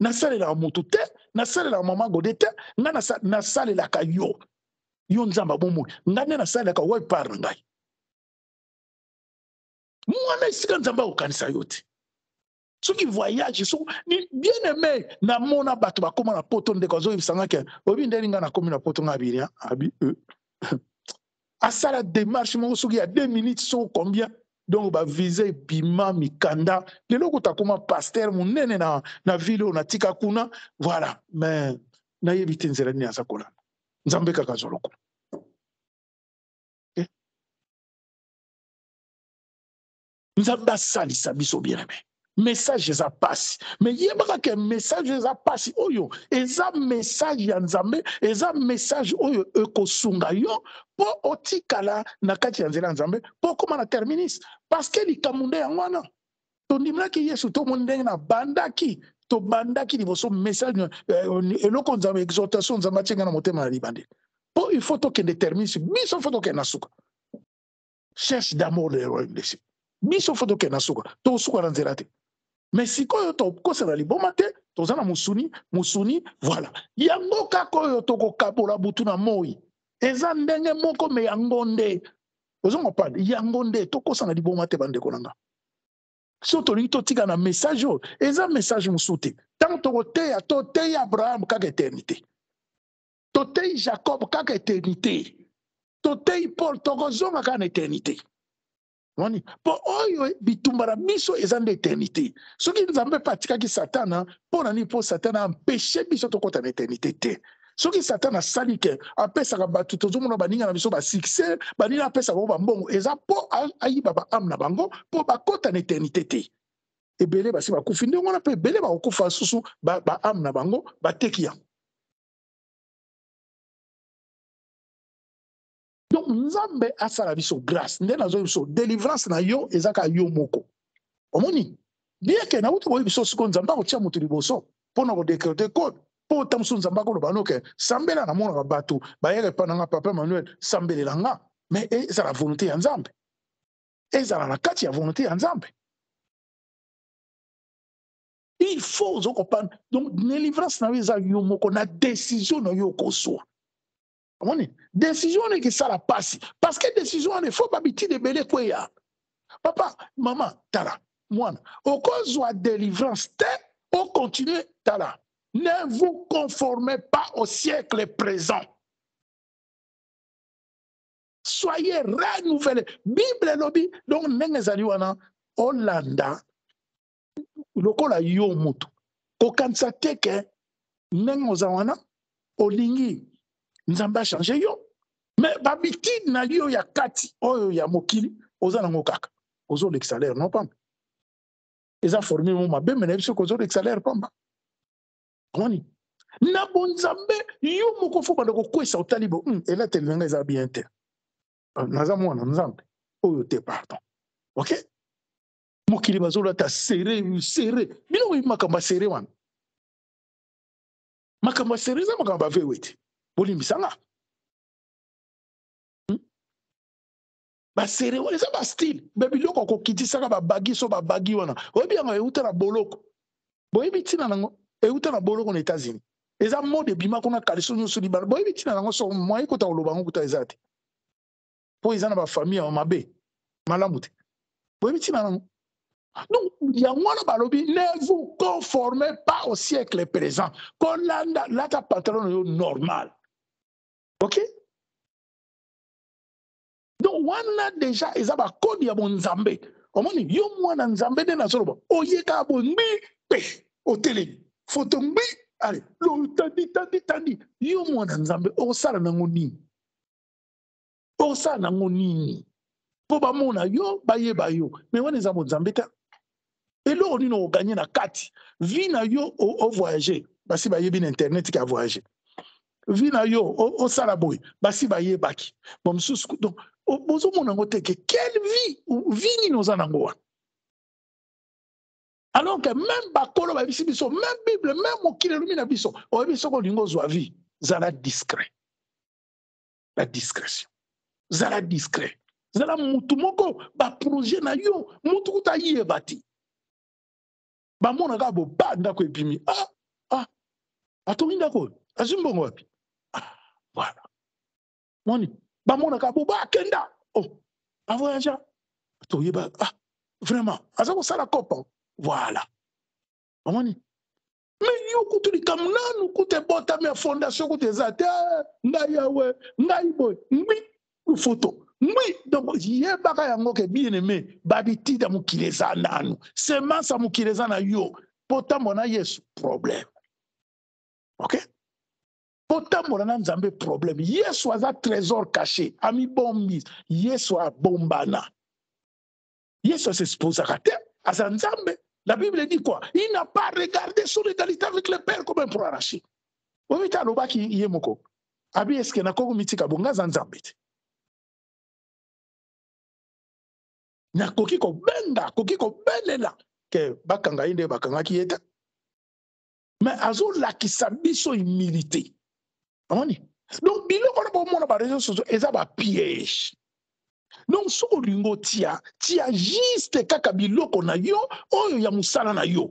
nasalelaka motu te nasalelaka mama Gode te ngai nasalelaka yo nzamba bomoi ngai nde nasalelaka wai par na ngai mwana esika nzambe akokanisa yo te soki voyage so ni bien aimé namona bato bakóma na poto ndeko azoyebisanga ke oyebi ndeni ngai nakomi na poto ngai abiri asala démarche moko soki ya 2 minutes soko combien donc bavise bima mikanda lelo kotakoma paster monene na ville oyo natika kuna voilà mais nayebi te nzela nini aza kolanda nzambe kaka azwa lokola nzambe asalisa biso bien aimé message eza pasi mais yebaka ke message eza pasi oyo eza message ya nzambe eza message oyo ekosunga yo mpo otikala na kati ya nzela ya nzambe mpo okóma na terminus parce que likambo nde yango wana tondimelaki yesu tomoni ndenge na tobandaki liboso message eloko nzambe exhortation nzambe atienga na motema na libandeli mpo il faut tokende terminus biso fo tokende na suka cherche d'amour le royaume des cieux biso fo tokende na suka tosuka na nzela te mais sikoyo tokosala liboma te toza na musuni voilà yango kaka oyo tokokabola butu na moi eza ndenge moko me yango nde ozongo pade yango nde tokosana liboma te bandeko na nga so tolingi totika na message oyo eza message mosusu te ntango toteyi Abraham kaka éternité toteyi Jacob kaka éternité toteyi Paul tokozonga kaka na éternité wani mpo oyo bitumba na biso eza nde éternité soki nzambe mpe atikaki satana mpo na nini mpo satana ampeshe biso tokɔta na éternité te soki Satan asali ke apesaka bato tozomona baninga na biso basuccès baninga apesaka bango bambongo eza mpo ayiba baame na bango mpo bakota na éternité te ebele basi bakufi ndenge wana mpe ebele bakokufa susu baame na bango bateki yango. Donc nzambe asala biso grâce nde nazoi biso délivrance na yo ezaka yo moko omoni bien ke nauti boyi biso siko nzambe akotia moto liboso mpona kodécrete code mpo ota mosusu nzambe akoloba noke sambela namonaka bato bayere epa nanga papa Emmanuel sambelela nga mais ezala volonté ya nzambe ezala na kati ya volonté ya nzambe. Il faut ozokopana donc délivrance na yo eza yo moko na décision na yo okozwa omoni décision wana ekesala pasi parce que décision wana efo babitide ebele kweya papa mama tala mwana okozwa délivrance te ocontinue tala ne vous conformez pas au siècle présent. Soyez renouvelés. Bible lobi donc ndenge ezali wana olanda lokola yo moto kokanisa te ke ndenge oza wana olingi nzambe achange yo mais babitide na yo ya kati oyo ya mokili oza nango kaka ozolekisa lere no pamba eza formule mo mabe me na biso kozolekisa lere pamba omoni na bonzambe yo moko fo banda kokwesa otali bo elateli nanga eza bien te naza mwana nzambe oyo te pardon ok mokili bazolata sere bino makambo ya sere wana makambo ya sere eza makambo bavewe te bolimbisanga basere wana eza bastyle me biloko akokitisaka babagi so babagi wana oyebi yango euta na boloko boyebi ntina nango euta na boloko na États-Unis eza mode ebima kuna kaliso nyonso libala boyebi ntina nango so moye kota koloba yango kuta eza te mpo eza na bafamille ya mabe malamu te boyebi ntina nango. Donc yango wana balobi ne vous conformez pas au siècle présent kolanda lata pantalon yo normal ok. Donc wana déjà eza bakodi ya bonzambe omoni yo mwana nzambe nde nazoloba oyeka bongbi pe otelemi foto ngbi ale lo tandi yo mwana nzambe osala nango nini osala nango nini mpo bamona yo bayeba yo me wana eza bonzambe te eloko nini oganye na kati vi na yo ovoyage basi bayebi na internet ki avoyage vi na yo osala boye basi bayebaki bamosusu donc bozomona yango te ke quelle vie nini oza nango wana alors que même bakolo bayebisi biso même bible même mokili elobi na biso oyebi soko olingi ozwa vie zala discret la discrétion zala discret zala mutu moko baprojet na yo mutu kuta yeba te bamonaka boba ndako epimi atongi ndako oyo azwi mbongo wapi voilà moni bamonaka boba akenda avoyagea toyeba vraiment aza kosala kopa voilà omoni mais yo kutu likambo nanu kutu ebotami ya fondation kutu eza te ngai yawe ngai boye ngwi foto ngwi donc yebaka yango ke bien aimé babitida mokili eza nanu semence ya mokili eza na yo mpo tambola na Yesu problème ok mpo tambola na nzambe problème Yesu aza trésor caché amibombi Yesu abombana Yesu asexposaka te aza nzambe. La Bible dit quoi? Il n'a pas regardé son égalité avec le Père comme un pour arracher. Oui, tu as le baki yemoko. Abi est-ce que na kogo mitika bonga zanzambe. Na koki ko benga, koki ko belela ke bakanga inde bakanga ki eta. Mais azo la ki sabiso humilité. Amoni. Donc biloko na bo mona ba réseaux sociaux eza ba piège. Donc so olingo tia juste kaka biloko na yo oyo ya musala na yo.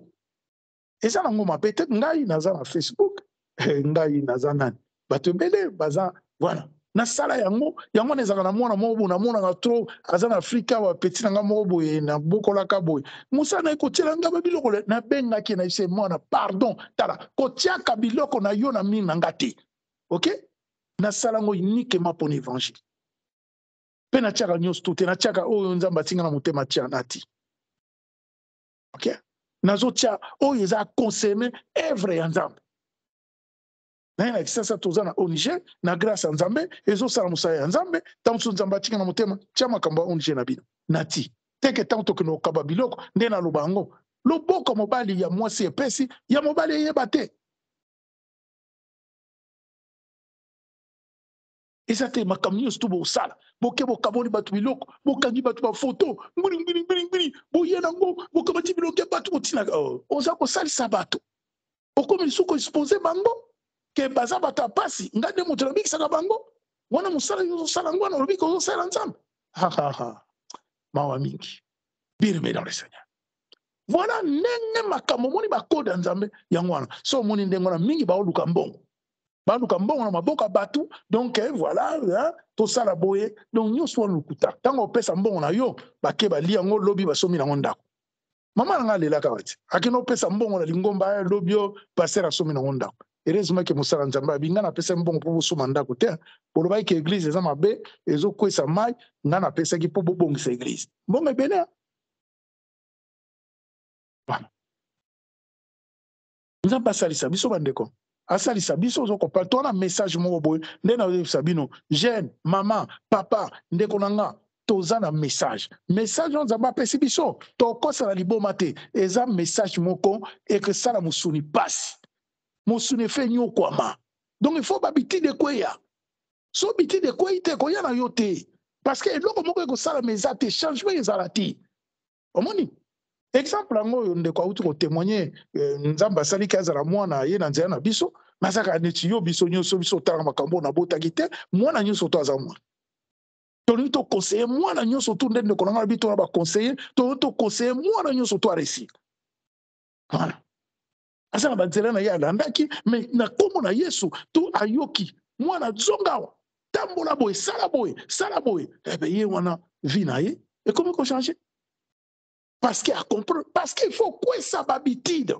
Eza nango mapete ngai naza na Facebook, ngai naza nani. Bato bele baza voilà. Na sala yango nezaka na mwana moko na mona nga trop aza na Afrika wa petit nga moko boye na bokola ka boye. Musa na ko tiela nga biloko na benga ki na ise mwana pardon tala ko tia ka biloko na yo na minga ngati. OK? Na sala ngo uniquement pour l'évangile. Pe na tiaka nyonso tout na tiaka oyo nzamba tinga na motema tia nati. OK? Nazo tia oyo eza concerné œuvre ya nzambe. na ye sasa tozana au Niger na grâce à Nzambe ezosala mosala ya Nzambe ntango Nzambe atika na motema tia makambo au Niger na bino nati teke ntango tokende kokaba biloko nde naloba yango loboko mobali ya mwasi epesi ya mobali eyeba te eza te makambo nyonso to bosala boke bokaboli bato biloko bokangi bato bafoto ngwini boye nango bokamati biloko ya bato botinaka oza kosalisa bato okomi lisusu koexpose bango ke baza bato ya pasi nga nde moto nabikisaka bango wana mosala ozosala yango wana olobi kozosala Nzambe mawa mingi bien-aimé dans le Seigneur voilà ndenge makambo omoni bakode ya Nzambe yango wana so omoni ndenge wana mingi baoluka mbongo na maboka bato donc voilà tosala boye donc nyonso wana lokuta ntango opesa mbongo na yo bake balia yango lobi basomi nango ndako mama na nga alelaka bati akende opesa mbongo na lingomba lobi yo paster asomi nango ndako heureusement ke mosala Nzambe abinga napesa mbongo mpo bosoma ndako te bolobaki ke eglize eza mabe ezokwesa mai nga napesaki mpo bobongisa eglize mbongo ebele Nzambe asalisa biso bandeko asalisa biso ozokopa tona message moko boye nde naoyebisa bino jeune mama papa ndeko na nga toza na message oyo Nzambe apesi biso tokosala liboma te eza message moko ekesala mosuni pasi mosuni efe nyokwama donc il faut babitide ekweya so bitide ekweyi te koya na yo te parce que eloko moko ekosalama eza te changement ezala te omoni exemple yango oyo ndeko auti kotémoigne Nzambe asaliki azala mwana ye na nzela na biso nazaka neti yo biso nyonso biso otala makambo nabotaki te mwana nyonso to aza mwana tolingi toconseille mwana nyonso tu nde ndeko na nga lobi tona baconseiller tolingi toconseille mwana nyonso to aresir voilà aza na banzela na ye alandaki me na kombo na Yesu to ayoki mwana zonga awa tambola boye sala boye ebe ye wana vi na ye ekomi kochange parce qu'il a compris, parce qu'il faut quoi ça babitide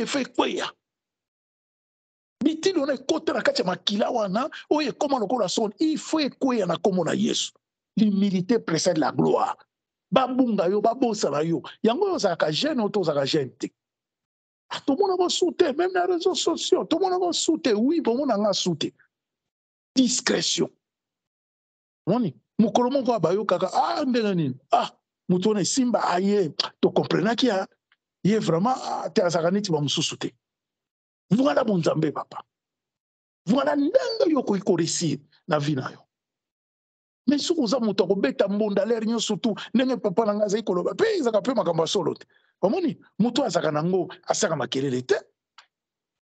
fait quoi ya bitide on est côté na kati makila wana oye comment lokola son il faut quoi ya na komo na Yesu l'humilité précède la gloire babunga yo babosa na yo yango yo za ka jeune auto za ka jeune te tout le monde va souter même les réseaux sociaux tout le monde va souter oui bon on a souter discrétion moni mukolo moko ba yo kaka ndenge nini mutone simba aye to comprenaki ya ye vraiment te azaka neti ba mususu te voilà mon Nzambe papa voilà ndenge yo ko réussir na vie na yo mais soki oza moto akobeta mbonda lere nyonso tu ndenge papa na nga azali koloba mpe ezaka mpe makambo ya solo te omoni moto azaka nango asaka makelele te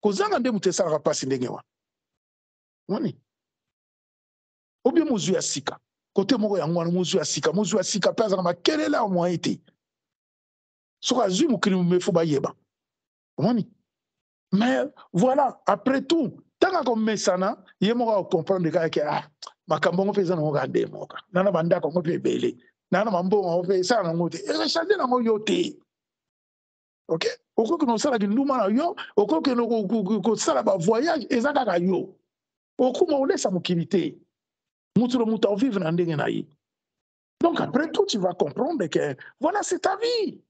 kozanga nde moto esalaka mpasi ndenge wana omoni obie mozwi ya sika kote moko yango wana mozwi ya sika mpe azaka makelele ya moye te soki azwi mokili mefo bayeba omoni mais voilà après tout ntango akomesana ye moko akomprendre kaka makambo ngo mpe eza nango kaka nde moka nana bandako yango mpe ebele nana mambongo yango mpe esala nango te echange nango yo te ok okoki nosalaki nduma na yo okoki kosala bavoyage eza kaka yo okuma olesa mokili te mutu na mutu avivre na ndenge na ye donc après tout tu vas comprendre que voilà c'est ta vie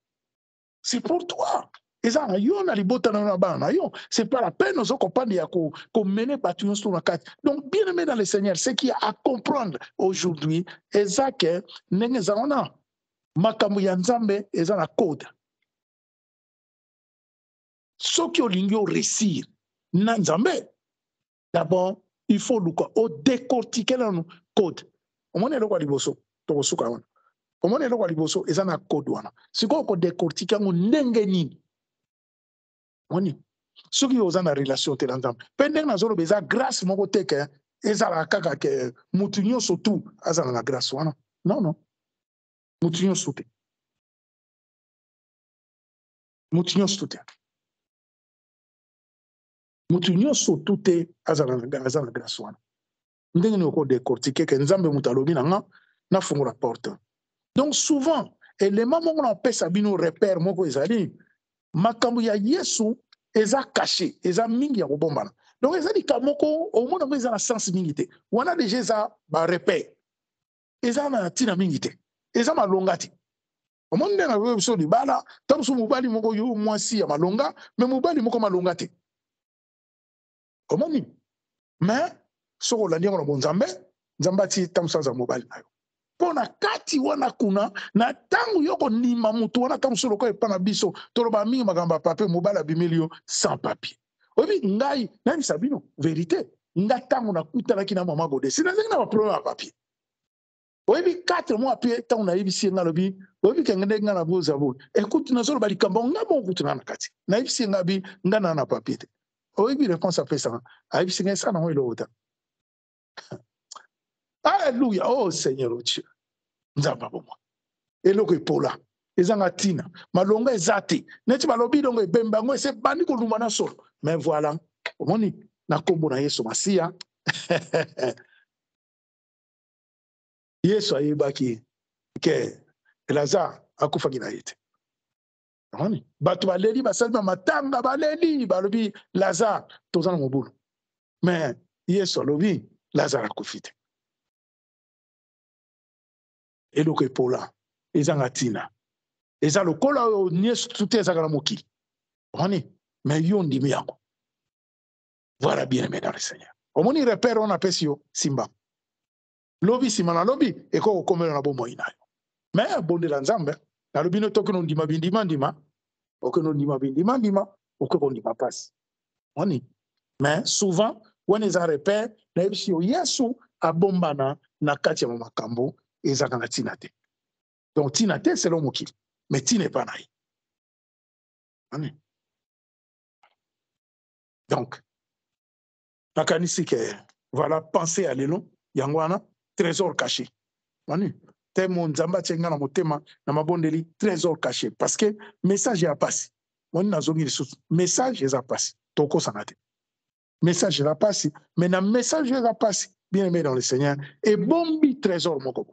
c'est pour toi eza na yo na libota na bana na yo c'est pas la peine ozo comprendre ya ko mener bato nyonso na kati donc bien aimé dans le Seigneur ce qui a à comprendre aujourd'hui eza que ndenge eza wana makambo ya Nzambe eza na code soki olingi réussir na Nzambe d'abord il faut luka o décortiquer le code omoni eloko liboso to suka wana omoni eloko liboso eza na code wana siko ko décortiquer ngo ndenge nini moni soki oza na relation te na Nzambe pe ndenge nazoloba eza grâce moko te ke ezala kaka ke mutu nyonso tu azala na grâce wana non mutu nyonso te mutu nyonso te mutu nyonso tu te azala na grâce wana ndenge ni oko décortiquer ke Nzambe mutu alobi na nga nafungola porte donc souvent élément moko na pesa bino repère moko ezali makambo ya Yesu eza caché eza mingi ya kobombana donc eza likambo moko omona ngo eza na sens mingi te wana déjà eza ba repère eza na tina mingi te eza malonga te omona nde na biso libala tamusu mobali moko yo mwasi ya malonga mais mobali moko malonga te Comment ni? Mais, ce qu'on a dit, on a bon Nzambe, Nzamba ti tam sans mobile. Pona kati wana kuna, na tangu yoko ni mamutu wana tangu solo ko epana biso, toloba mingi magamba papier mobile abimilio sans papier. Obi ngai, nani sabino, vérité. Nga tangu na kuta na mama gode. Sina zengi na problème à papier. Obi 4 mois après tangu na ibisi nga lobi, obi kengende nga na boza bo. Écoute na solo bali kamba nga bon kutu na kati. Na ibisi nga bi nga na papier. Obi réponse après ça. A ibisi nga ça na ho ilo ota. Alléluia. Oh Seigneur Dieu. Nzamba bomo. Eloko epola. Ezanga tina. Malonga ezate. Neti balobi dongo ebemba ngo ese bandi ko lumana solo. Mais voilà. Omoni na kombo na Yesu Masia. Yesu ayebaki ke Lazare akufaki na yete. Omoni bato baleli basalima matanga baleli balobi Lazare tozana mobulu. Mais Yesu alobi Lazare akufite. Eloko epola ezanga tina. Eza lokola oyo Yesu tute ezaka na mokili. Omoni mais yo ndimi yango. Voilà bien aimé dans le Seigneur. Omoni repère on appelle yo simba. Lobi simana lobi eko komela na bomo inayo. Mais bonde la Nzambe na lobi no tokono ndima bindima ndima. Okono ndima bindima ndima okono ndima passe. Omoni mais souvent on les a repère na ebisi yo Yesu abombana na kati ya makambo ezaka na tinate. Donc tinate c'est l'homme qui mais tine pas naï. Omoni. Donc nakanisi ke voilà penser à l'élo yangwana trésor caché. Manu temo nzamba tsenga na motema na mabondeli trésor caché parce que message ya passe. Moni nazongi lisusu message ya passe. Toko sanate. Message ya passe mais na message ya passe bien aimé dans le Seigneur et bombi trésor moko.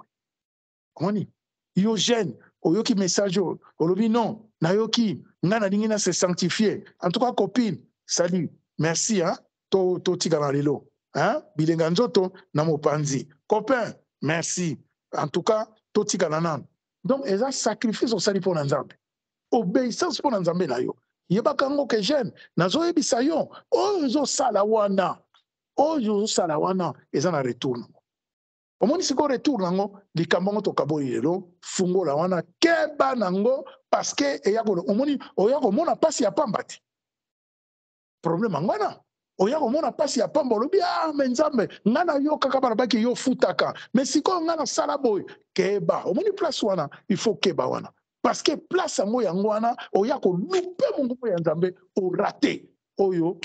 Moni yo jeune oyoki message olobi non na yoki ngana dingina se sanctifier. En tout cas copine, salut. Merci hein. To tigana lelo hein bilenga nzoto na mopanzi copain merci en tout cas to tigana nan donc eza sacrifice osali pour Nzambe obéissance pour Nzambe na yo yebaka ngo ke jeune nazo yebisa yo ozo sala wana eza na retour omoni siko retour nango likambo ngo to kaboyi lelo fungola wana keba nango parce que eyako omoni oyako mona pasi ya pambati problème ngwana oya komona pasi ya pamba olobi mais Nzambe ngana yo kaka balabaki yo futaka mais siko ngana sala boy keba omoni place wana il faut keba wana parce que place yango wana oya ko lupe mungu ya Nzambe o raté oyo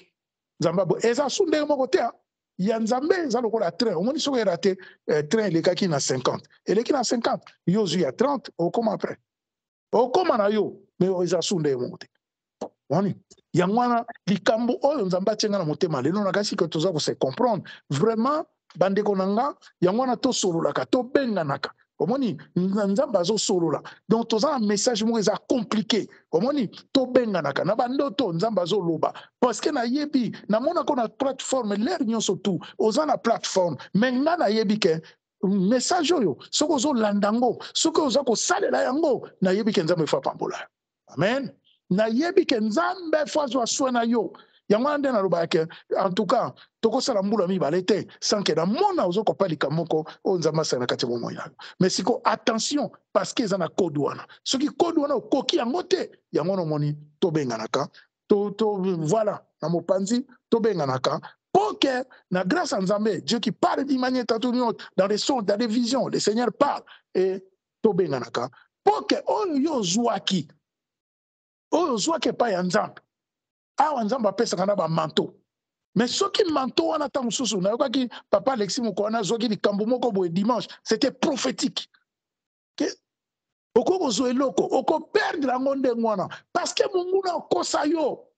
Nzamba bo eza sunde moko te ya Nzambe eza lokola train omoni soko raté train elekaki na 50 eleki na 50 yo zu ya 30 okoma après okoma na yo mais eza sunde moko te wani yangwana likambo oyo Nzamba tsenga na motema lelo na kasi que toza ko se comprendre vraiment bandeko nanga yangwana to sololaka to benganaka omoni Nzamba zo solola donc toza un message mo eza compliqué omoni to benganaka na bandoto Nzamba zo loba parce que na yebi na mona ko na plateforme l'air nyonso tout oza na plateforme mais na yebi ke message oyo soko zo landango soko oza ko salela yango na yebi ke Nzamba fa pambola amen na yebi ke Nzambe fazwa soin yo yango nde na loba ke en tout cas toko sala mbula mi balete sans que na mona ozo ko palika moko o Nzamba sa na kati bomo ya mais siko attention parce que za na code wana soki code wana okoki yango te yango no moni to benganaka to voilà na mopanzi to benganaka pour que na grâce à Nzambe Dieu qui parle d'une manière dans les sons dans les visions le Seigneur parle et to benganaka pour que on yo zwaki oyo zwake pa ya Nzambe awa Nzambe apesaka na ba manteau mais soki manteau wana ta mususu na yokaki papa Alexis Mukwana zwaki likambo moko boye dimanche c'était prophétique que okoko zo eloko oko perdre yango ndenge wana parce que mungu na kosa yo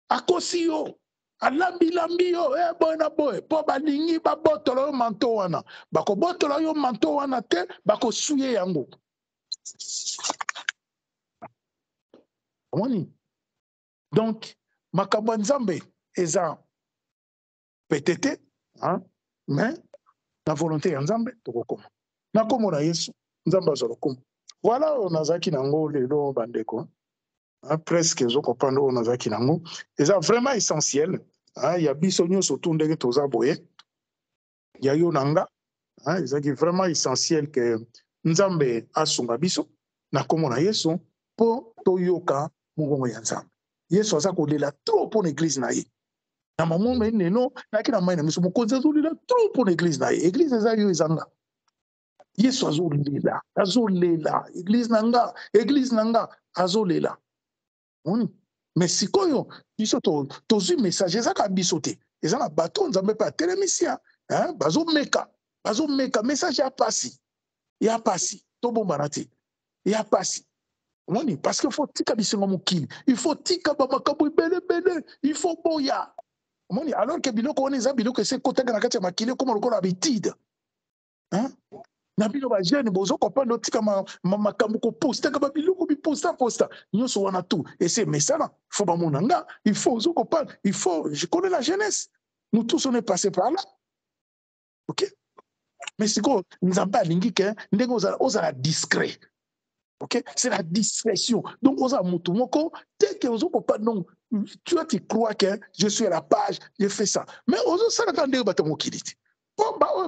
akosi yo alambi yo boy na boy po balingi babotola yo manteau wana bakobotola yo manteau wana te bakosuye yango Omoni. Donc, makambo Nzambe eza peut-être hein, mais la volonté ya Nzambe tokokoma. Na komo na Yesu Nzambe azolokoma. Voilà on azaki nango lelo bandeko. Presque zo comprendre on azaki nango. Eza vraiment essentiel il y a biso nyonso to ndenge toza boye ya yo nanga ezaki vraiment essentiel que nzambe asunga biso na kombo na Yesu po toyoka mongongo ya nzambe. Yesu aza kolela trop pour l'église na ye. Na maman neno na kina mai na miso mokonzi azolela trop pour l'église na ye. Église eza yo ezanga. Yesu azolela, église nanga azolela. Mais sikoyo biso tozwi message ezaka biso te. Eza na bato nzambe pa telemisia, bazo meka message ya pasi. To bombana te. Ya pasi. Parce qu'il faut tika bisengo mokili. Il faut tika ba makambo bele. Il faut boya. Alors que biloko on eza biloko se kotanga na kati ya makili comme lokola habitude. Na bino ba jeune bozo comprendre tika makambo ko poster ka ba biloko bi poster nyonso wana tout et c'est mais ça là faut ba monanga il faut zo comprendre je connais la jeunesse, nous tous on est passé par là. OK, mais c'est quoi nzamba lingi ke ndenge ozala discret. OK, c'est la discrétion. Donc oza mutu moko dès que ozo comprendre non tu crois que je suis à la page, je fais ça, mais ozo sala ndenge batango kiliti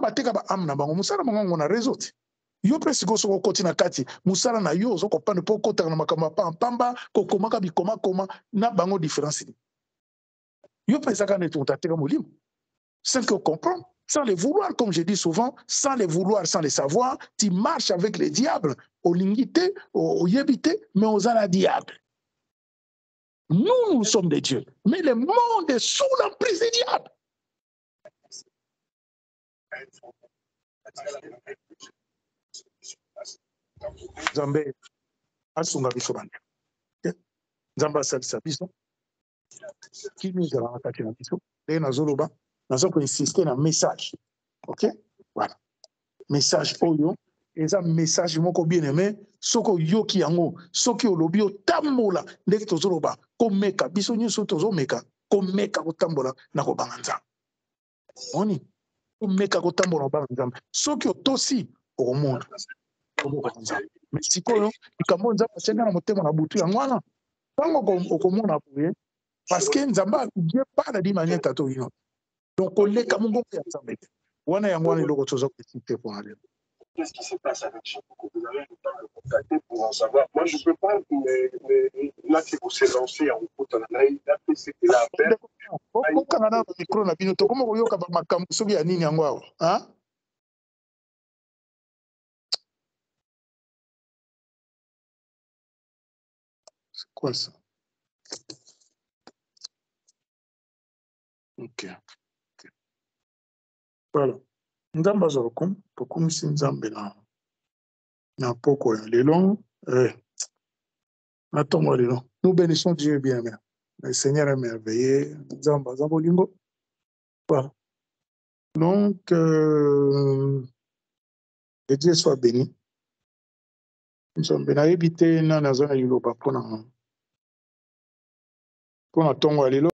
bateka ba amna bango musala bango na réseau yo presque go soko koti na kati musala na yo zo comprendre po kota na makamba pamba kokomaka bikoma na bango différence yo presque kana to tateka molimo sans que comprendre, sans les vouloir, comme je dis souvent, sans les vouloir, sans les savoir, tu marches avec les diables au lingité, au yébité, mais aux ala diable. Nous sommes des dieux, mais le monde est sous l'emprise des diables. Nzambe asunga biso bana. Nzambe asalisa biso. Qui nous a raconté na biso? Et na zoloba, na zo ko insister na message. OK? Voilà. Message oyo, eza message moko bien aimé, soko yoki yango, soki olobi otambola, ndenge tozoloba, komeka biso nyonso tozomeka, komeka kotambola na kobanga nzambe. Oni, komeka kotambola na kobanga nzambe. Soki otosi okomona. Mais sikoyo likambo nzambe asenga na motema na butu yango wana tango okomona boye parce que nzambe Dieu parle d'une manière tato ino donc oleka mongo ya nzambe wana yango wana eloko toza koexpliquer pour aller. Qu'est-ce qui se passe avec Chico? Vous avez le temps de contacter pour en savoir. Moi, je ne peux pas, mais là, si vous s'est lancé en route, c'était la peine. Okangana micro na bino to komo yoka ba makambo soki ya nini yango awa hein? C'est quoi ça? OK. Voilà. Nzambe azolokom tokumisi nzambe na poko ya lelo na tongo lelo. Nous bénissons Dieu bien aimé. Le Seigneur est merveilleux. Nzambe azabolingo. Voilà. Donc que Dieu soit béni. Nzambe na yebite na nazo na liloba pona tongo lelo.